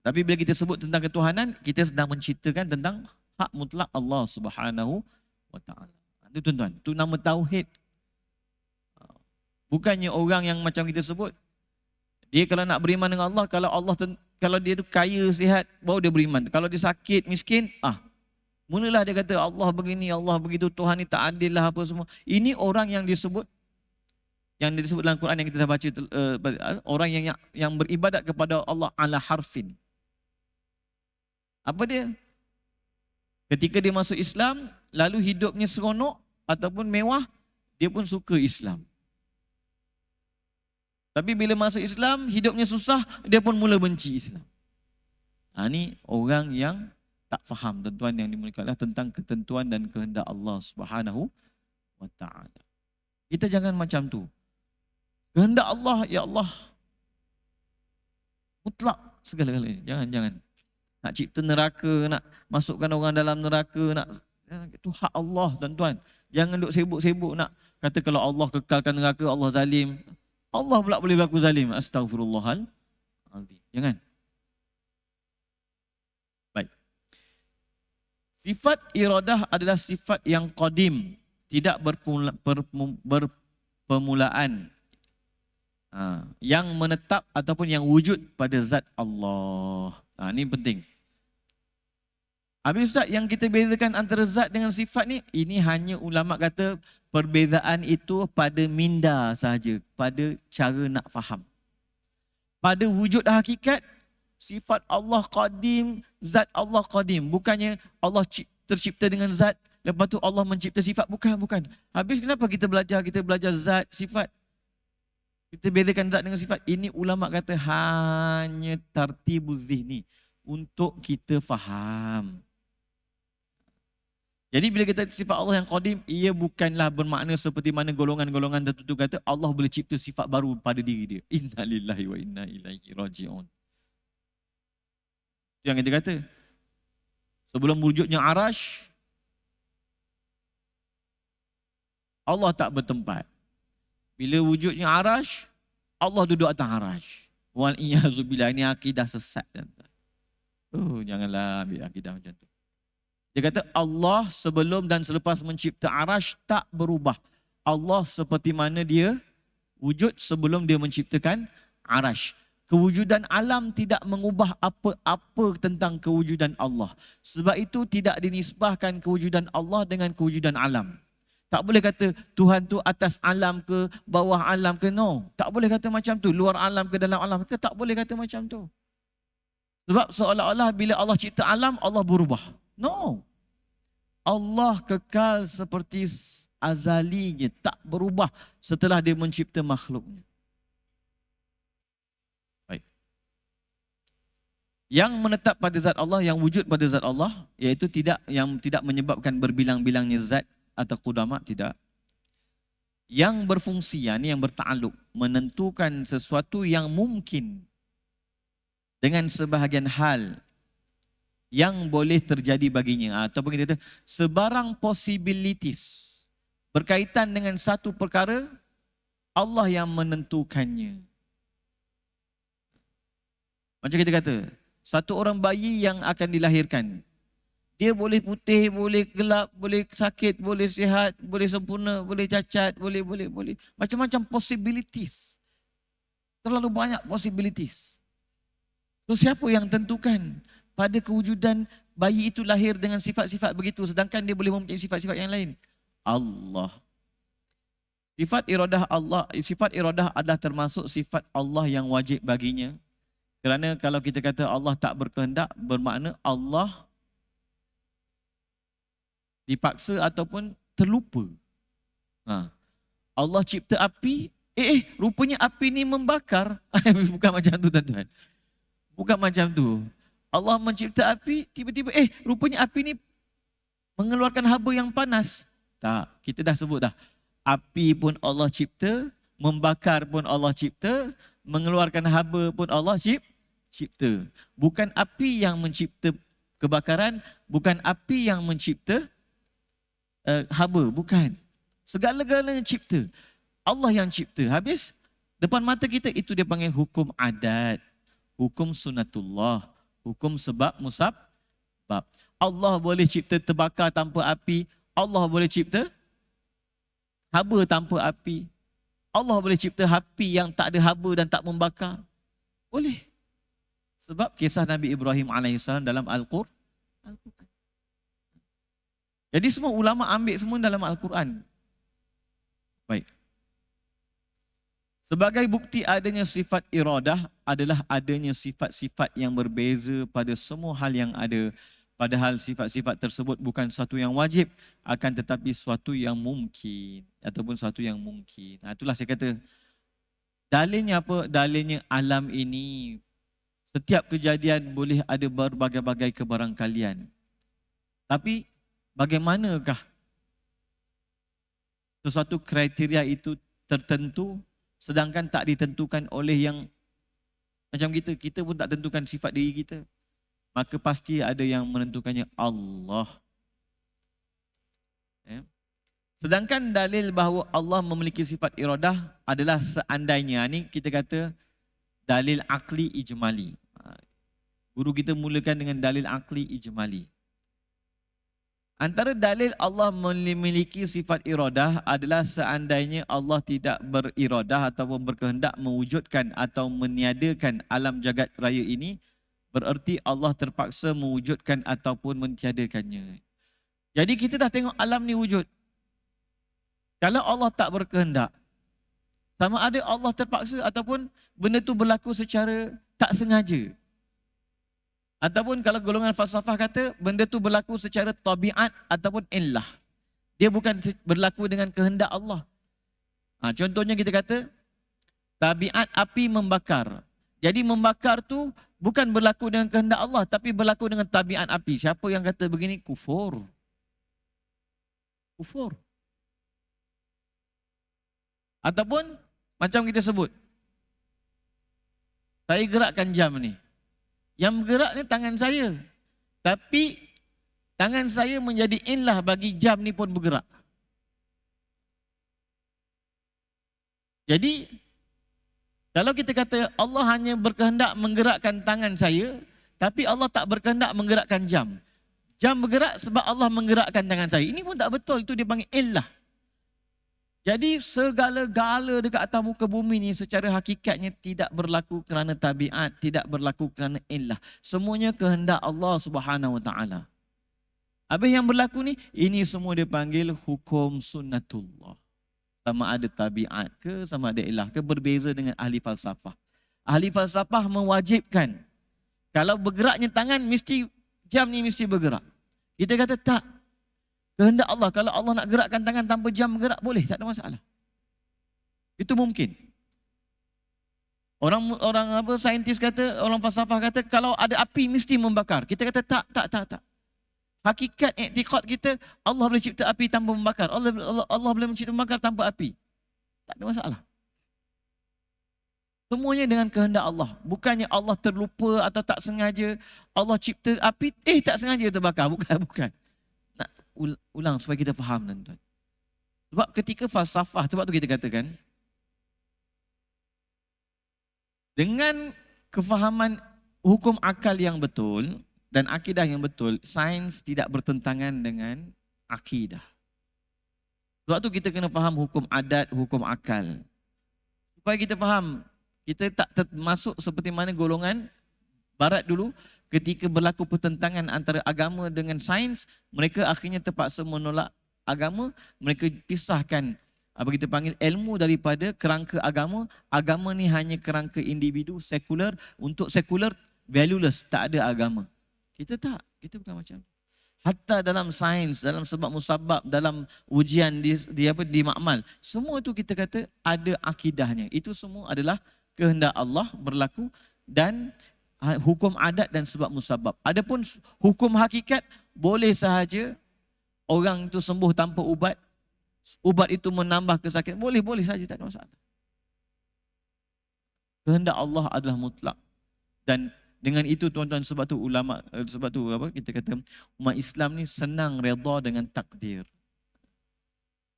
B: Tapi bila kita sebut tentang ketuhanan, kita sedang menceritakan tentang hak mutlak Allah Subhanahu wa taala. Itu tuan-tuan, itu nama tauhid. Bukannya orang yang macam kita sebut, dia kalau nak beriman dengan Allah, kalau dia tu kaya, sihat, baru dia beriman. Kalau dia sakit, miskin, mulalah dia kata Allah begini, Allah begitu, Tuhan ni tak adil lah apa semua. Ini orang yang disebut dalam Quran yang kita dah baca, orang yang beribadat kepada Allah ala harfin. Apa dia? Ketika dia masuk Islam, lalu hidupnya seronok ataupun mewah, dia pun suka Islam. Tapi bila masuk Islam, hidupnya susah, dia pun mula benci Islam. Ini orang yang tak faham, tuan-tuan yang dimuliakan Allah, tentang ketentuan dan kehendak Allah Subhanahu wa taala. Kita jangan macam tu. Kehendak Allah, ya Allah, mutlak segala-galanya. Jangan. Nak cipta neraka, nak masukkan orang dalam neraka, itu hak Allah, tuan-tuan. Jangan duk sibuk-sibuk nak kata kalau Allah kekalkan neraka, Allah zalim. Allah pula boleh berlaku zalim. Astaghfirullahaladzim. Jangan. Baik. Sifat iradah adalah sifat yang qadim, tidak berpermulaan. Yang menetap ataupun yang wujud pada zat Allah. Ini penting. Habis Ustaz, yang kita bezakan antara zat dengan sifat ni, ini hanya ulama kata perbezaan itu pada minda sahaja, pada cara nak faham. Pada wujud hakikat, sifat Allah qadim, zat Allah qadim. Bukannya Allah tercipta dengan zat, lepas tu Allah mencipta sifat. Bukan. Habis kenapa kita belajar zat, sifat? Kita bezakan zat dengan sifat. Ini ulama kata hanya tartibuz zihni, untuk kita faham. Jadi bila kita sifat Allah yang qadim, ia bukanlah bermakna seperti mana golongan-golongan tertentu kata Allah boleh cipta sifat baru pada diri dia. Inna lillahi wa inna ilaihi raji'un. Itu yang kita kata. Sebelum wujudnya arash, Allah tak bertempat. Bila wujudnya arash, Allah duduk atas arash. Wal iyazubillah, ini akidah sesat. Janganlah ambil akidah macam tu. Dia kata Allah sebelum dan selepas mencipta arash tak berubah. Allah seperti mana dia wujud sebelum dia menciptakan arash. Kewujudan alam tidak mengubah apa-apa tentang kewujudan Allah. Sebab itu tidak dinisbahkan kewujudan Allah dengan kewujudan alam. Tak boleh kata Tuhan tu atas alam ke, bawah alam ke, no. Tak boleh kata macam tu. Luar alam ke, dalam alam ke, tak boleh kata macam tu. Sebab seolah-olah bila Allah cipta alam, Allah berubah. No. Allah kekal seperti azalinya, tak berubah setelah dia mencipta makhluknya. Baik. Yang menetap pada zat Allah, yang wujud pada zat Allah, iaitu yang tidak menyebabkan berbilang-bilangnya zat atau qudama, tidak. Yang berfungsi, yang bertakluk, menentukan sesuatu yang mungkin dengan sebahagian hal yang boleh terjadi baginya. Ataupun kita kata sebarang possibilities berkaitan dengan satu perkara, Allah yang menentukannya. Macam kita kata, satu orang bayi yang akan dilahirkan, dia boleh putih, boleh gelap, boleh sakit, boleh sihat, boleh sempurna, boleh cacat, boleh. Macam-macam possibilities. Terlalu banyak possibilities. So siapa yang tentukan pada kewujudan bayi itu lahir dengan sifat-sifat begitu sedangkan dia boleh mempunyai sifat-sifat yang lain? Allah. Sifat iradah adalah termasuk sifat Allah yang wajib baginya. Kerana kalau kita kata Allah tak berkehendak, bermakna Allah dipaksa ataupun terlupa. Allah cipta api, rupanya api ni membakar. Bukan macam tu tuan-tuan. Bukan macam tu. Allah mencipta api, tiba-tiba rupanya api ni mengeluarkan haba yang panas. Tak, kita dah sebut dah. Api pun Allah cipta, membakar pun Allah cipta, mengeluarkan haba pun Allah cipta. Bukan api yang mencipta kebakaran, bukan api yang mencipta haba, bukan. Segala-galanya cipta. Allah yang cipta. Habis, depan mata kita itu dia panggil hukum adat, hukum sunatullah, hukum sebab musabab. Allah boleh cipta terbakar tanpa api, Allah boleh cipta haba tanpa api. Allah boleh cipta api yang tak ada haba dan tak membakar. Boleh. Sebab kisah Nabi Ibrahim AS dalam Al-Quran. Jadi semua ulama ambil semua dalam Al-Quran. Baik. Sebagai bukti adanya sifat iradah adalah adanya sifat-sifat yang berbeza pada semua hal yang ada. Padahal sifat-sifat tersebut bukan satu yang wajib, akan tetapi suatu yang mungkin ataupun suatu yang mungkin. Itulah saya kata, dalilnya apa? Dalilnya alam ini, setiap kejadian boleh ada berbagai-bagai kebarangkalian. Tapi bagaimanakah sesuatu kriteria itu tertentu sedangkan tak ditentukan oleh yang macam kita pun tak tentukan sifat diri kita. Maka pasti ada yang menentukannya, Allah. Sedangkan dalil bahawa Allah memiliki sifat iradah adalah seandainya, ni kita kata dalil akli ijmali. Guru kita mulakan dengan dalil akli ijmali. Antara dalil Allah memiliki sifat iradah adalah seandainya Allah tidak beriradah ataupun berkehendak mewujudkan atau meniadakan alam jagat raya ini, bererti Allah terpaksa mewujudkan ataupun mentiadakannya. Jadi kita dah tengok alam ni wujud. Kalau Allah tak berkehendak, sama ada Allah terpaksa ataupun benda tu berlaku secara tak sengaja. Ataupun kalau golongan falsafah kata benda tu berlaku secara tabiat ataupun illah. Dia bukan berlaku dengan kehendak Allah. Contohnya kita kata tabiat api membakar. Jadi membakar tu bukan berlaku dengan kehendak Allah, tapi berlaku dengan tabiat api. Siapa yang kata begini? Kufur. Kufur. Ataupun macam kita sebut, saya gerakkan jam ni. Yang bergerak ni tangan saya. Tapi tangan saya menjadi illah bagi jam ni pun bergerak. Jadi kalau kita kata Allah hanya berkehendak menggerakkan tangan saya, tapi Allah tak berkehendak menggerakkan jam. Jam bergerak sebab Allah menggerakkan tangan saya. Ini pun tak betul, itu dia panggil illah. Jadi segala-gala dekat atas muka bumi ni secara hakikatnya tidak berlaku kerana tabiat, tidak berlaku kerana illah. Semuanya kehendak Allah Subhanahu Wa Taala. Habis yang berlaku ni, ini semua dia panggil hukum sunnatullah. Sama ada tabiat ke, sama ada ilah ke, berbeza dengan ahli falsafah. Ahli falsafah mewajibkan, kalau bergeraknya tangan, mesti jam ni mesti bergerak. Kita kata tak. Kehendak Allah, kalau Allah nak gerakkan tangan tanpa jam bergerak, boleh, tak ada masalah. Itu mungkin. Orang saintis kata, orang falsafah kata, kalau ada api mesti membakar. Kita kata tak. Hakikat i'tiqad kita, Allah boleh cipta api tanpa membakar. Allah boleh mencipta membakar tanpa api. Tak ada masalah. Semuanya dengan kehendak Allah. Bukannya Allah terlupa atau tak sengaja. Allah cipta api, tak sengaja terbakar. Bukan. Nak ulang supaya kita faham, tuan-tuan. Sebab ketika falsafah, sebab tu kita katakan, dengan kefahaman hukum akal yang betul, dan akidah yang betul, sains tidak bertentangan dengan akidah. Sebab tu kita kena faham hukum adat, hukum akal. Supaya kita faham, kita tak termasuk seperti mana golongan barat dulu, ketika berlaku pertentangan antara agama dengan sains, mereka akhirnya terpaksa menolak agama, mereka pisahkan apa kita panggil ilmu daripada kerangka agama. Agama ni hanya kerangka individu, sekular. Untuk sekular, valueless, tak ada agama. Kita tak, kita bukan macam tu. Hatta dalam sains, dalam sebab musabab, dalam ujian di makmal, semua itu kita kata ada akidahnya. Itu semua adalah kehendak Allah berlaku dan hukum adat dan sebab musabab. Adapun hukum hakikat, boleh sahaja orang itu sembuh tanpa ubat. Ubat itu menambah kesakitan, boleh saja, tak ada masalah. Kehendak Allah adalah mutlak. Dan dengan itu tuan-tuan, sebab tu ulama, sebab tu apa kita kata umat Islam ni senang redha dengan takdir.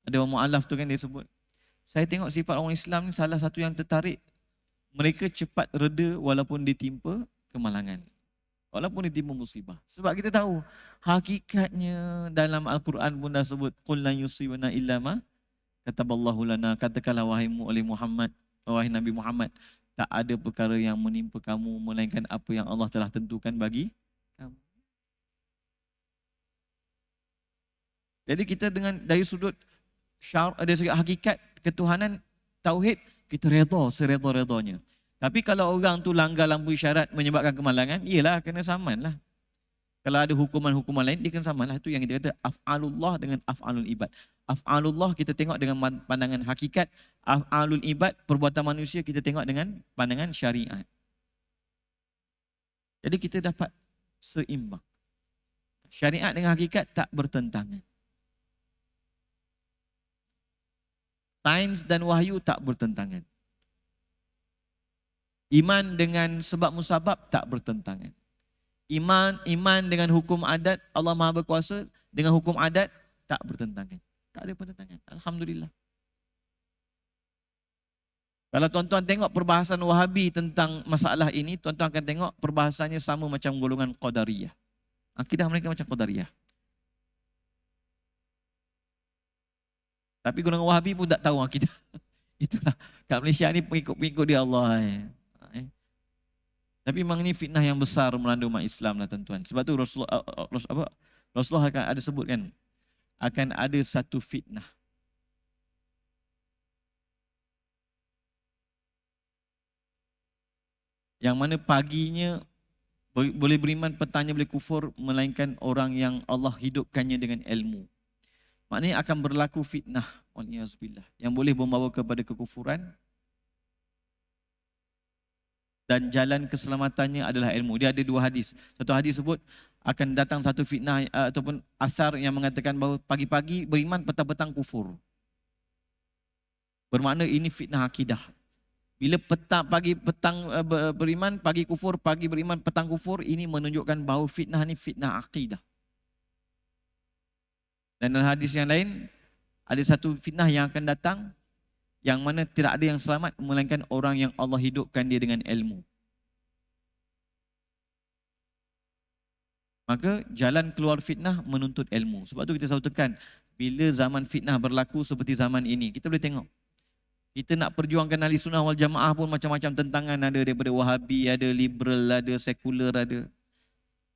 B: Ada orang mu'alaf tu kan dia sebut, saya tengok sifat orang Islam ni salah satu yang tertarik, mereka cepat reda walaupun ditimpa kemalangan, walaupun ditimpa musibah. Sebab kita tahu hakikatnya dalam Al-Quran pun dah sebut qul lan yusibana illa ma kataballahu lana, katakanlah wahai Muhammad, wahai Nabi Muhammad, tak ada perkara yang menimpa kamu melainkan apa yang Allah telah tentukan bagi kamu. Jadi kita dengan dari sudut dari sudut hakikat ketuhanan tauhid, kita redha sereda-redanya. Tapi kalau orang tu langgar lampu isyarat menyebabkan kemalangan, iyalah kena saman lah. Kalau ada hukuman-hukuman lain, dia kena saman lah. Itu yang kita kata af'alullah dengan af'alul ibad. Af'alullah kita tengok dengan pandangan hakikat, af'alul ibad, perbuatan manusia kita tengok dengan pandangan syariat. Jadi kita dapat seimbang. Syariat dengan hakikat tak bertentangan. Sains dan wahyu tak bertentangan. Iman dengan sebab musabab tak bertentangan. Iman dengan hukum adat, Allah Maha Berkuasa dengan hukum adat tak bertentangan. Tak ada pertentangan. Alhamdulillah. Kalau tuan-tuan tengok perbahasan Wahabi tentang masalah ini, tuan-tuan akan tengok perbahasannya sama macam golongan Qadariyah. Akidah mereka macam Qadariyah. Tapi golongan Wahabi pun tak tahu akidah. Itulah, kat Malaysia ni pengikut-pengikut dia Allah. Tapi memang ini fitnah yang besar melanda umat Islam lah tuan-tuan. Sebab tu Rasulullah akan ada sebut kan, akan ada satu fitnah. Yang mana paginya boleh beriman, petanya boleh kufur, melainkan orang yang Allah hidupkannya dengan ilmu. Maknanya akan berlaku fitnah, yang boleh membawa kepada kekufuran. Dan jalan keselamatannya adalah ilmu. Dia ada dua hadis. Satu hadis sebut akan datang satu fitnah ataupun asar yang mengatakan bahawa pagi-pagi beriman, petang-petang kufur. Bermakna ini fitnah akidah. Bila petang beriman, pagi kufur, pagi beriman, petang kufur, ini menunjukkan bahawa fitnah ini fitnah akidah. Dan dalam hadis yang lain, ada satu fitnah yang akan datang, yang mana tidak ada yang selamat melainkan orang yang Allah hidupkan dia dengan ilmu. Maka jalan keluar fitnah menuntut ilmu. Sebab tu kita selalu tekan, bila zaman fitnah berlaku seperti zaman ini, kita boleh tengok. Kita nak perjuangkan ahli sunnah wal jamaah pun macam-macam tentangan ada, daripada Wahabi, ada liberal, ada sekular, ada.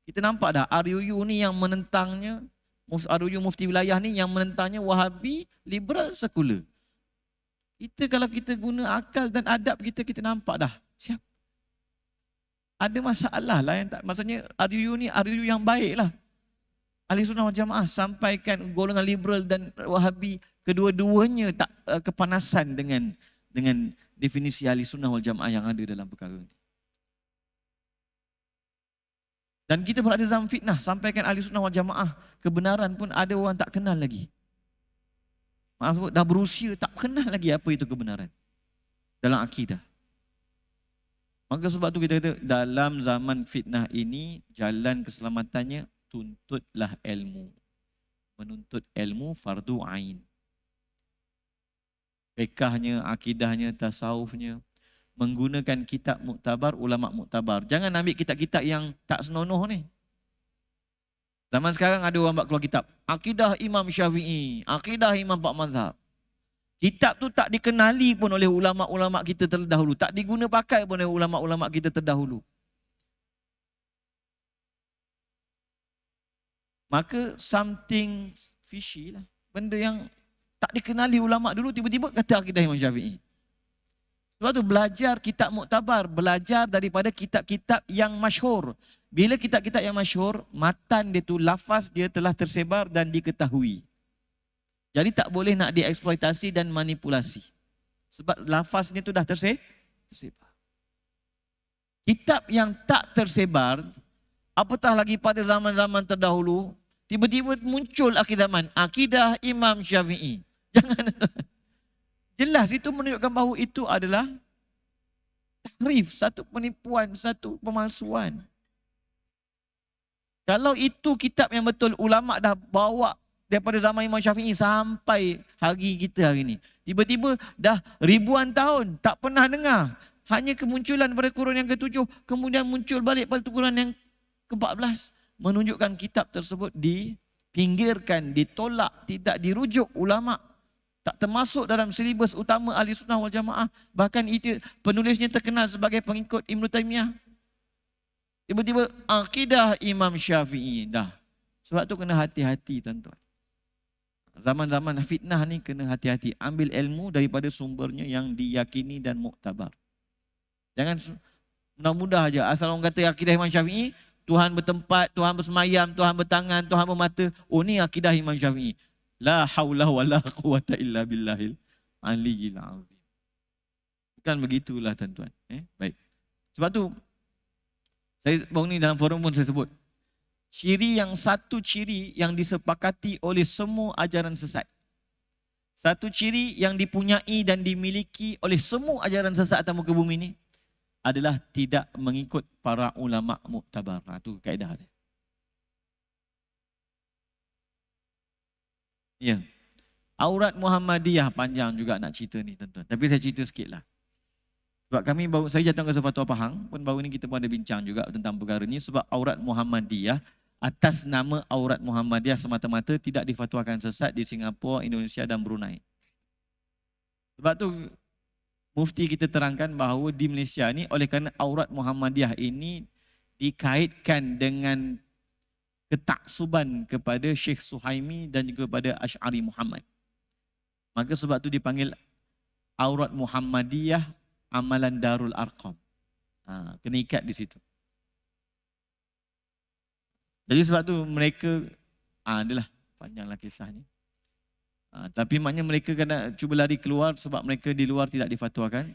B: Kita nampak dah RUU ni yang menentangnya, RUU Mufti Wilayah ni yang menentangnya Wahabi, liberal, sekular. Kita kalau kita guna akal dan adab kita, kita nampak dah. Siap. Ada masalah lah yang tak, maksudnya RUU ni RUU yang baik lah. Ahli sunnah wal jamaah sampaikan golongan liberal dan Wahabi, kedua-duanya tak kepanasan dengan definisi ahli sunnah wal jamaah yang ada dalam perkara ini. Dan kita berada dalam fitnah, sampaikan ahli sunnah wal jamaah, kebenaran pun ada orang tak kenal lagi. Maaf, dah berusia tak kenal lagi apa itu kebenaran dalam akidah. Maka sebab tu kita kata dalam zaman fitnah ini, jalan keselamatannya tuntutlah ilmu. Menuntut ilmu fardu ain. Fiqahnya, akidahnya, tasawufnya, menggunakan kitab muktabar, ulama muktabar. Jangan ambil kitab-kitab yang tak senonoh ni. Zaman sekarang ada orang buat keluar kitab. Akidah Imam Syafi'i, akidah Imam Pak Mazhab. Kitab tu tak dikenali pun oleh ulama-ulama kita terdahulu. Tak diguna pakai pun oleh ulama-ulama kita terdahulu. Maka something fishy lah. Benda yang tak dikenali ulama dulu, tiba-tiba kata akidah Imam Syafi'i. Sebab tu belajar kitab muktabar, belajar daripada kitab-kitab yang masyhur. Bila kitab-kitab yang masyhur, matan dia tu, lafaz dia telah tersebar dan diketahui. Jadi tak boleh nak dieksploitasi dan manipulasi. Sebab lafaznya tu dah tersebar. Kitab yang tak tersebar, apatah lagi pada zaman-zaman terdahulu, tiba-tiba muncul akidah Imam Syafi'i. Jangan. Jelas itu menunjukkan bahawa itu adalah tahrif, satu penipuan, satu pemalsuan. Kalau itu kitab yang betul, ulama dah bawa daripada zaman Imam Syafi'i sampai hari kita hari ini. Tiba-tiba dah ribuan tahun tak pernah dengar. Hanya kemunculan pada kurun yang ke-7, kemudian muncul balik pada kurun yang ke-14. Menunjukkan kitab tersebut dipinggirkan, ditolak, tidak dirujuk ulama. Tak termasuk dalam silibus utama Ahli Sunnah wal Jamaah. Bahkan itu penulisnya terkenal sebagai pengikut Ibn Taymiyah. Tiba-tiba akidah Imam Syafi'i dah. Sebab tu kena hati-hati tuan-tuan. Zaman-zaman fitnah ni kena hati-hati. Ambil ilmu daripada sumbernya yang diyakini dan muktabar. Jangan mudah-mudah aja. Asal orang kata akidah Imam Syafi'i, Tuhan bertempat, Tuhan bersemayam, Tuhan bertangan, Tuhan bermata. Oh ni akidah Imam Syafi'i. La haula wa la quwata illa billahil aliyyil azim. Bukan begitulah tuan-tuan. Baik. Sebab tu, saya baru ni dalam forum pun saya sebut. Satu ciri yang disepakati oleh semua ajaran sesat. Satu ciri yang dipunyai dan dimiliki oleh semua ajaran sesat atas muka bumi ini adalah tidak mengikut para ulama muktabar. Itu kaedah dia. Ya. Aurat Muhammadiyah panjang juga nak cerita ni tuan-tuan. Tapi saya cerita sikit lah. Sebab saya datang ke Fatwa Pahang, pun baru ni kita pun ada bincang juga tentang perkara ni. Sebab aurat Muhammadiyah, atas nama aurat Muhammadiyah semata-mata tidak difatwakan sesat di Singapura, Indonesia dan Brunei. Sebab tu mufti kita terangkan bahawa di Malaysia ni oleh kerana aurat Muhammadiyah ini dikaitkan dengan ketaksuban kepada Syekh Suhaimi dan juga kepada Asy'ari Muhammad. Maka sebab tu dipanggil aurat Muhammadiyah amalan Darul Arqam. Kena ikat di situ. Jadi sebab tu mereka, adalah panjanglah kisahnya. Tapi maknanya mereka kena cuba lari keluar sebab mereka di luar tidak difatwakan.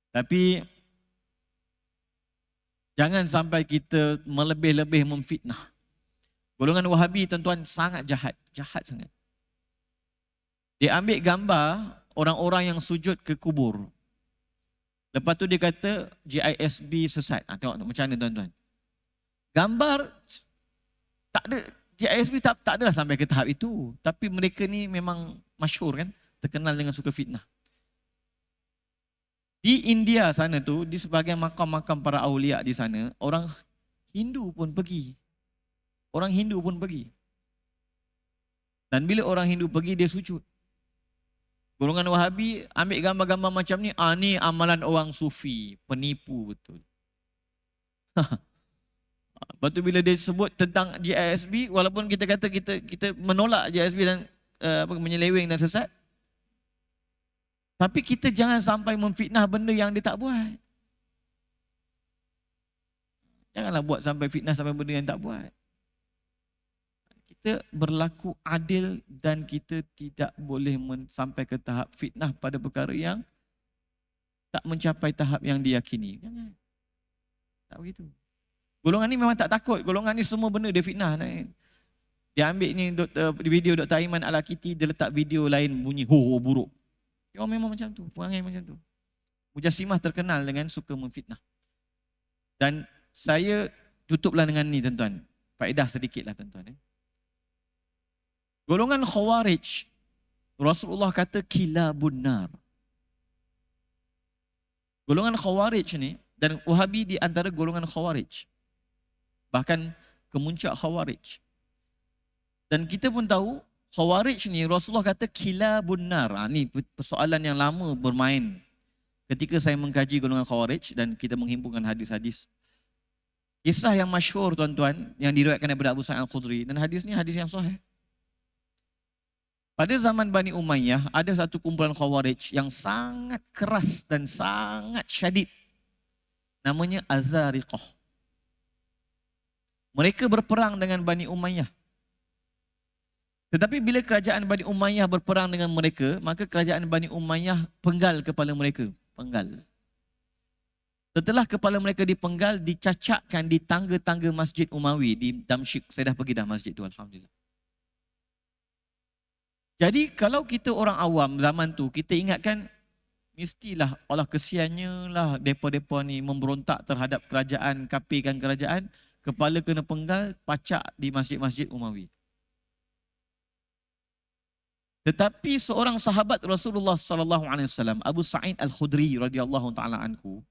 B: Tapi jangan sampai kita melebih-lebih memfitnah. Golongan Wahabi tuan-tuan sangat jahat. Jahat sangat. Dia ambil gambar orang-orang yang sujud ke kubur. Lepas tu dia kata GISB sesat. Tengok macam mana tuan-tuan. Gambar tak ada, GISB tak ada sampai ke tahap itu. Tapi mereka ni memang masyhur kan. Terkenal dengan suka fitnah. Di India sana tu, di sebahagian makam-makam para awliya di sana, orang Hindu pun pergi. Orang Hindu pun pergi. Dan bila orang Hindu pergi, dia sujud. Golongan Wahabi ambil gambar-gambar macam ni, ni amalan orang sufi, penipu betul. Lepas tu bila dia sebut tentang GISB, walaupun kita kata kita menolak GISB dan menyeleweng dan sesat, tapi kita jangan sampai memfitnah benda yang dia tak buat. Janganlah buat sampai fitnah sampai benda yang tak buat. Kita berlaku adil dan kita tidak boleh sampai ke tahap fitnah pada perkara yang tak mencapai tahap yang diyakini. Jangan. Tak begitu. Golongan ni memang tak takut. Golongan ni semua benda dia fitnah. Dia ambil ni video Dr. Aiman Al-Akiti, dia letak video lain bunyi buruk. Dia memang macam tu, perangai macam tu. Mujassimah terkenal dengan suka memfitnah. Dan saya tutuplah dengan ni tuan-tuan. Faedah sedikitlah tuan-tuan. Golongan Khawarij, Rasulullah kata kilabun nar. Golongan Khawarij ni, dan Wahabi di antara golongan Khawarij. Bahkan kemuncak Khawarij. Dan kita pun tahu, Khawarij ni Rasulullah kata kilabun nar. Ni persoalan yang lama bermain ketika saya mengkaji golongan Khawarij dan kita menghimpunkan hadis-hadis. Kisah yang masyhur tuan-tuan yang diriwayatkan daripada Abu Sa'id Al-Khudri, dan hadis ni hadis yang sahih. Pada zaman Bani Umayyah, ada satu kumpulan Khawarij yang sangat keras dan sangat syadid. Namanya Azariqah. Mereka berperang dengan Bani Umayyah. Tetapi bila kerajaan Bani Umayyah berperang dengan mereka, maka kerajaan Bani Umayyah penggal kepala mereka. Penggal. Setelah kepala mereka dipenggal, dicacakkan di tangga-tangga Masjid Umawi di Damsyik. Saya dah pergi dah masjid tu, Alhamdulillah. Jadi kalau kita orang awam zaman tu, kita ingatkan mestilah Allah kesiannya lah mereka ni memberontak terhadap kerajaan, kafirkan kerajaan, kepala kena penggal, pacak di masjid-masjid Umawi. Tetapi seorang sahabat Rasulullah sallallahu alaihi wasallam, Abu Sa'id Al-Khudri radhiyallahu taala anhu,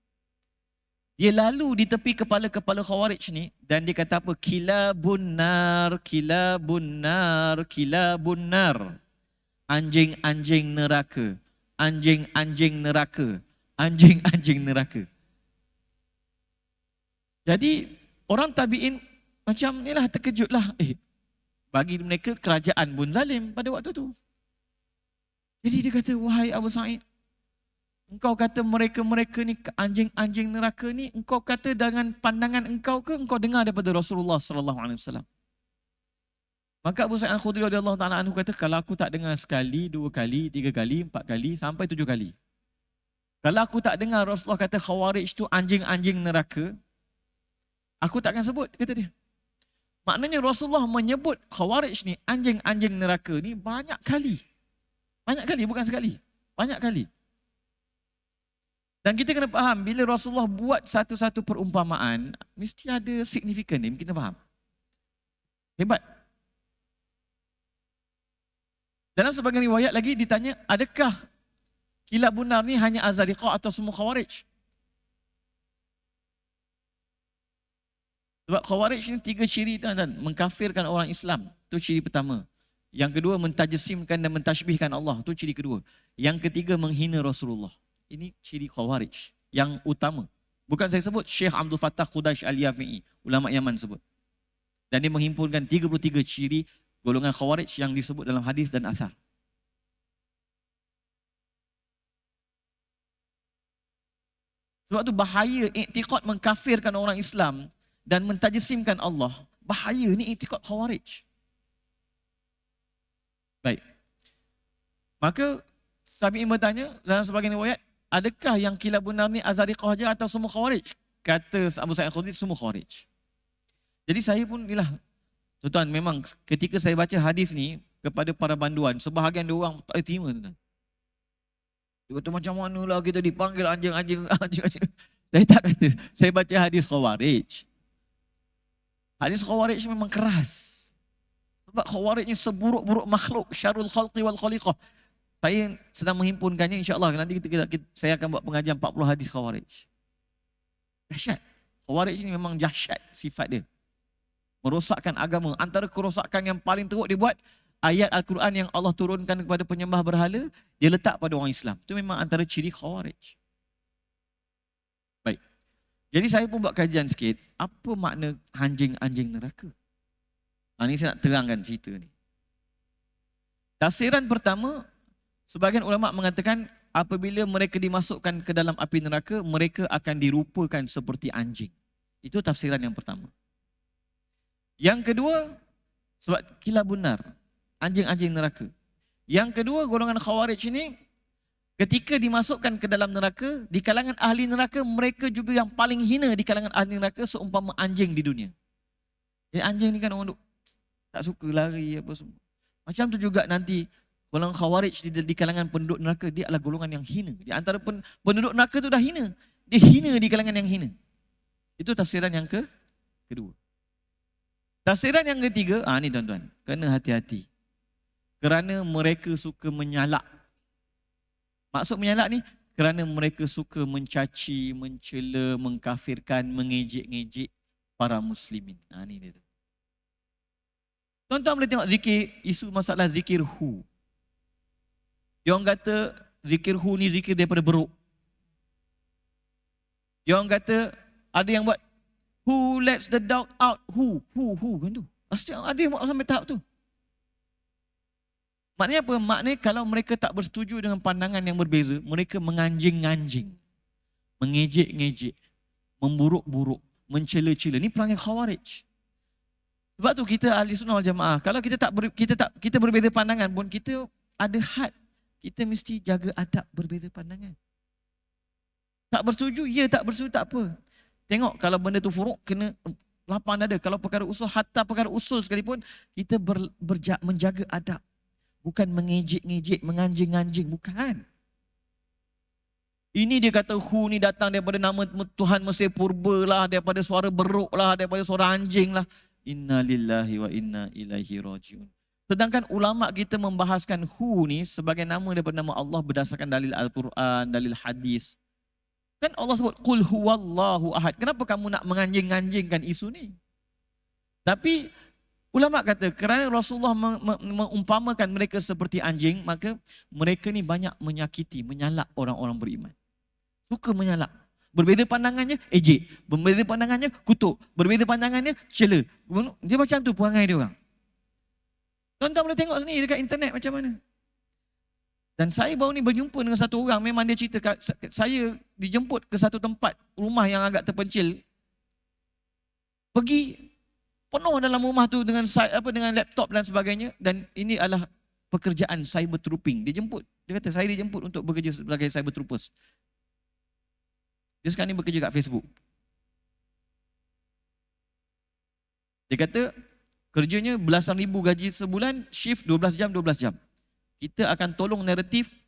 B: dia lalu di tepi kepala-kepala Khawarij ni dan dia kata apa? Kilabun nar, kilabun nar, kilabun nar. Anjing-anjing neraka, anjing-anjing neraka, anjing-anjing neraka. Jadi orang tabi'in macam inilah terkejutlah. Bagi mereka kerajaan pun zalim pada waktu tu. Jadi dia kata, wahai Abu Sa'id, engkau kata mereka-mereka ni anjing-anjing neraka ni, engkau kata dengan pandangan engkau ke engkau dengar daripada Rasulullah sallallahu alaihi wasallam? Maka Abu Sa'id Al-Khudri radhiyallahu taala anhu kata, kalau aku tak dengar sekali, 2 kali, 3 kali, 4 kali, sampai 7 kali. Kalau aku tak dengar Rasulullah kata Khawarij tu anjing-anjing neraka, aku takkan sebut, kata dia. Maknanya Rasulullah menyebut Khawarij ni anjing-anjing neraka ni banyak kali. Banyak kali, bukan sekali. Banyak kali. Dan kita kena faham, bila Rasulullah buat satu-satu perumpamaan, mesti ada signifikan dia, kita faham. Hebat. Dalam sebagian riwayat lagi ditanya, adakah kilabun nar ni hanya Azariqah atau semua Khawarij? Sebab Khawarij ni 3 ciri dan mengkafirkan orang Islam. Itu ciri pertama. Yang kedua, mentajsimkan dan mentashbihkan Allah. Itu ciri kedua. Yang ketiga, menghina Rasulullah. Ini ciri Khawarij yang utama. Bukan saya sebut, Syekh Abdul Fattah Qudaish Al-Yafi'i, ulama Yaman sebut. Dan dia menghimpunkan 33 ciri golongan Khawarij yang disebut dalam hadis dan asar. Sebab tu bahaya iktikad mengkafirkan orang Islam dan mentajsimkan Allah. Bahaya ni iktikad Khawarij. Baik. Maka Tabi'in bertanya dalam sebagian riwayat, adakah yang kilabun nar ni Azariqah saja atau semua Khawarij? Kata Abu Sa'id Al-Khudri, semua Khawarij. Jadi saya pun inilah, tuan-tuan, memang ketika saya baca hadis ni kepada para banduan, sebahagian dia orang tak terima, tuan-tuan. Dia kata macam manalah kita dipanggil anjing-anjing. Saya tak kata, saya baca hadis Khawarij. Hadis Khawarij memang keras. Sebab Khawarij ni seburuk-buruk makhluk, syarul khalqi wal khaliqah. Saya sedang menghimpunkannya, insya-Allah nanti saya akan buat pengajian 40 hadis Khawarij. Dahsyat. Khawarij ni memang dahsyat sifat dia. Merosakkan agama. Antara kerosakan yang paling teruk dia buat, ayat Al-Quran yang Allah turunkan kepada penyembah berhala, dia letak pada orang Islam. Itu memang antara ciri Khawarij. Baik. Jadi saya pun buat kajian sikit, apa makna anjing-anjing neraka? Ini saya nak terangkan cerita ni. Tafsiran pertama, sebagian ulama mengatakan apabila mereka dimasukkan ke dalam api neraka, mereka akan dirupakan seperti anjing. Itu tafsiran yang pertama. Yang kedua, sebab kilabun nar, anjing-anjing neraka. Yang kedua, golongan Khawarij ini ketika dimasukkan ke dalam neraka, di kalangan ahli neraka, mereka juga yang paling hina di kalangan ahli neraka seumpama anjing di dunia. Jadi anjing ni kan orang duk tak suka lari apa semua. Macam tu juga nanti golongan Khawarij di kalangan penduduk neraka, dia adalah golongan yang hina. Di antara penduduk neraka tu dah hina. Dia hina di kalangan yang hina. Itu tafsiran yang kedua. Tafsiran yang ketiga, ni tuan-tuan, kena hati-hati. Kerana mereka suka menyalak. Maksud menyalak ni, kerana mereka suka mencaci, mencela, mengkafirkan, mengejek-ngejek para muslimin. Ni dia tu. Tuan-tuan boleh tengok zikir, isu masalah zikir hu. Dia orang kata zikir hu ni zikir daripada beruk. Dia orang kata ada yang buat who lets the dog out, who kan tu. Pasti ada yang buat sampai tahap tu. Maknanya apa? Maknanya kalau mereka tak bersetuju dengan pandangan yang berbeza, mereka menganjing-anjing, mengejek-ngejek, memburuk-buruk, mencela-cela. Ini perangai Khawarij. Sebab tu kita ahli sunnah wal jamaah, kalau kita berbeza pandangan pun, kita ada had. Kita mesti jaga adab berbeza pandangan. Tak bersetuju, ya tak bersetuju tak apa. Tengok kalau benda tu furuk, kena lapang dada. Kalau perkara usul, hatta perkara usul sekalipun, kita menjaga adab. Bukan mengejek-ngejek, menganjing-anjing, bukan. Ini dia kata hu ni datang daripada nama Tuhan Mesir Purba lah, daripada suara beruk lah, daripada suara anjing lah. Inna lillahi wa inna ilaihi rajiun. Sedangkan ulama kita membahaskan hu ni sebagai nama daripada nama Allah berdasarkan dalil Al-Quran, dalil hadis. Kan Allah sebut qul huwallahu ahad. Kenapa kamu nak menganjing-anjingkan isu ni? Tapi ulama kata kerana Rasulullah mengumpamakan mereka seperti anjing, maka mereka ni banyak menyakiti, menyalak orang-orang beriman. Suka menyalak. Berbeza pandangannya, ejek. Berbeza pandangannya, kutuk. Berbeza pandangannya, cela. Dia macam tu perangai dia orang. Tuan-tuan boleh tengok sendiri dekat internet macam mana. Dan saya baru ni berjumpa dengan satu orang, memang dia cerita, saya dijemput ke satu tempat, rumah yang agak terpencil. Pergi, penuh dalam rumah tu dengan laptop dan sebagainya, dan ini adalah pekerjaan cyber trooping. Dia jemput, dia kata saya dijemput untuk bekerja sebagai cyber troopers. Dia sekarang ni bekerja kat Facebook. Dia kata kerjanya belasan ribu gaji sebulan, shift 12 jam. Kita akan tolong naratif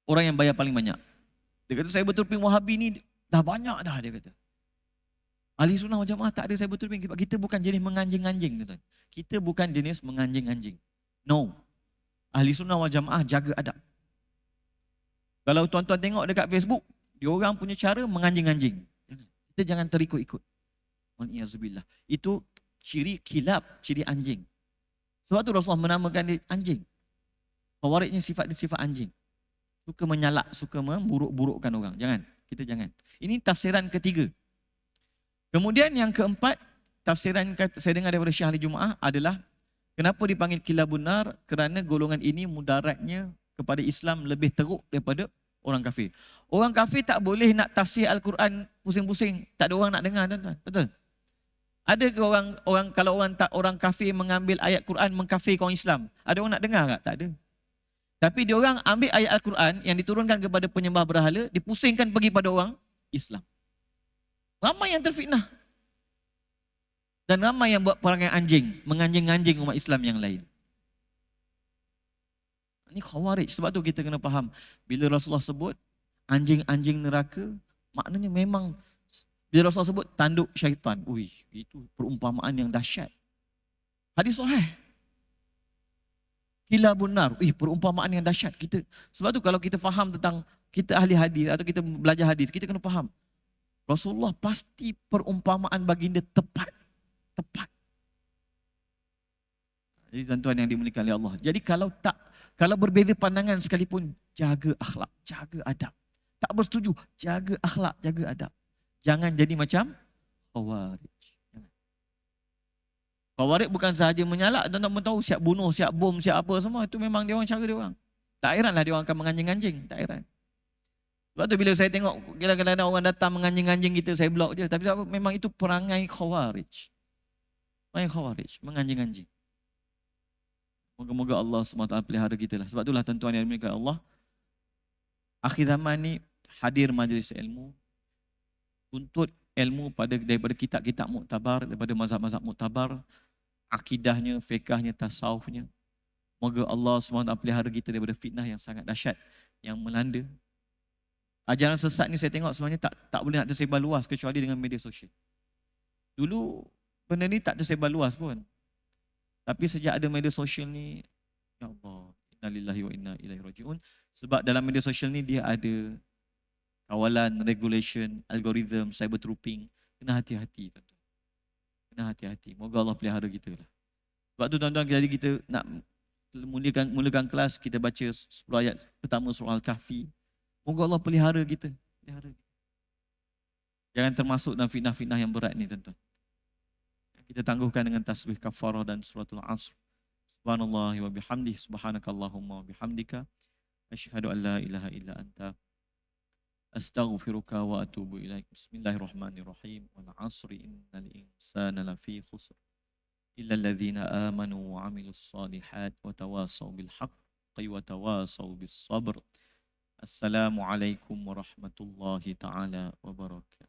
B: orang yang bayar paling banyak. Dia kata cyber trooping Wahabi ni dah banyak dah, dia kata. Ahli sunnah wal jamaah tak ada cyber trooping. Kita bukan jenis menganjing-anjing, tuan. Kita bukan jenis menganjing-anjing. No. Ahli sunnah wal jamaah jaga adab. Kalau tuan-tuan tengok dekat Facebook, diorang punya cara menganjing-anjing. Kita jangan terikut-ikut. Waliyazubillah. Itu ciri kilab, ciri anjing. Sebab tu Rasulullah menamakan dia anjing. Khawarij ni sifat dia sifat anjing. Suka menyalak, suka memburuk-burukkan orang. Jangan, kita jangan. Ini tafsiran ketiga. Kemudian yang keempat, tafsiran saya dengar daripada Syekh Ahli Jumaah adalah kenapa dipanggil kilabun nar? Kerana golongan ini mudaratnya kepada Islam lebih teruk daripada orang kafir. Orang kafir tak boleh nak tafsir Al-Quran pusing-pusing. Tak ada orang nak dengar, tuan-tuan. Betul? Ada ke kalau orang kafir mengambil ayat Quran mengkafirkan orang Islam? Ada orang nak dengar tak? Tak ada. Tapi dia orang ambil ayat Al-Quran yang diturunkan kepada penyembah berhala, dipusingkan pergi pada orang Islam. Ramai yang terfitnah. Dan ramai yang buat perangai anjing, menganjing-anjing umat Islam yang lain. Ini Khawarij. Sebab tu kita kena faham, bila Rasulullah sebut anjing-anjing neraka, maknanya memang bila Rasulullah sebut tanduk syaitan, itu perumpamaan yang dahsyat. Hadis sahih. Kilabun nar, perumpamaan yang dahsyat. Sebab tu kalau kita faham tentang, kita ahli hadis atau kita belajar hadis, kita kena faham Rasulullah pasti perumpamaan baginda tepat. Jadi tuan-tuan yang dimuliakan oleh Allah. Jadi kalau berbeza pandangan sekalipun, jaga akhlak, jaga adab. Tak bersetuju, jaga akhlak, jaga adab. Jangan jadi macam Khawarij. Khawarij bukan sahaja menyalak, dan tak tahu siap bunuh, siap bom, siap apa semua. Itu memang dia orang cara dia orang. Tak heranlah dia orang akan menganjing-anjing, tak heran. Sebab tu bila saya tengok kadang-kadang orang datang menganjing-anjing kita, saya blok je. Tapi memang itu perangai Khawarij. Perangai Khawarij, menganjing-anjing. Moga-moga Allah SWT pelihara kita lah. Sebab itulah tuan-tuan yang dimuliakan Allah, akhir zaman ni hadir majlis ilmu, tuntut ilmu daripada kitab-kitab muktabar, daripada mazhab-mazhab muktabar, akidahnya, fiqahnya, tasawufnya. Moga Allah SWT pelihara kita daripada fitnah yang sangat dahsyat yang melanda. Ajaran sesat ni saya tengok sebenarnya tak boleh nak tersebar luas kecuali dengan media sosial. Dulu benda ni tak tersebar luas pun. Tapi sejak ada media sosial ni, ya Allah, inna lillahi wa inna ilaihi rajiun. Sebab dalam media sosial ni dia ada kawalan, regulation, algoritma, cyber trooping. Kena hati-hati, tuan-tuan. Kena hati-hati. Moga Allah pelihara kita lah. Sebab tu tuan-tuan, jadi kita nak mulakan kelas, kita baca 10 ayat pertama surah Al-Kahfi. Moga Allah pelihara kita. Jangan termasuk dalam fitnah-fitnah yang berat ni, tuan-tuan. Kita tangguhkan dengan tasbih kafarah dan suratul Asr. Subhanallah wa bihamdihi, subhanakallahumma wa bihamdika, asyhadu an la ilaha illa anta, astaghfiruka wa atubu ilaik. Bismillahirrahmanirrahim. Wal 'asri innal insana lafi khusr illa alladhina amanu wa 'amilus solihat wa tawasaw bil haqqi wa tawasaw bis sabr. Assalamualaikum warahmatullahi taala wabarakatuh.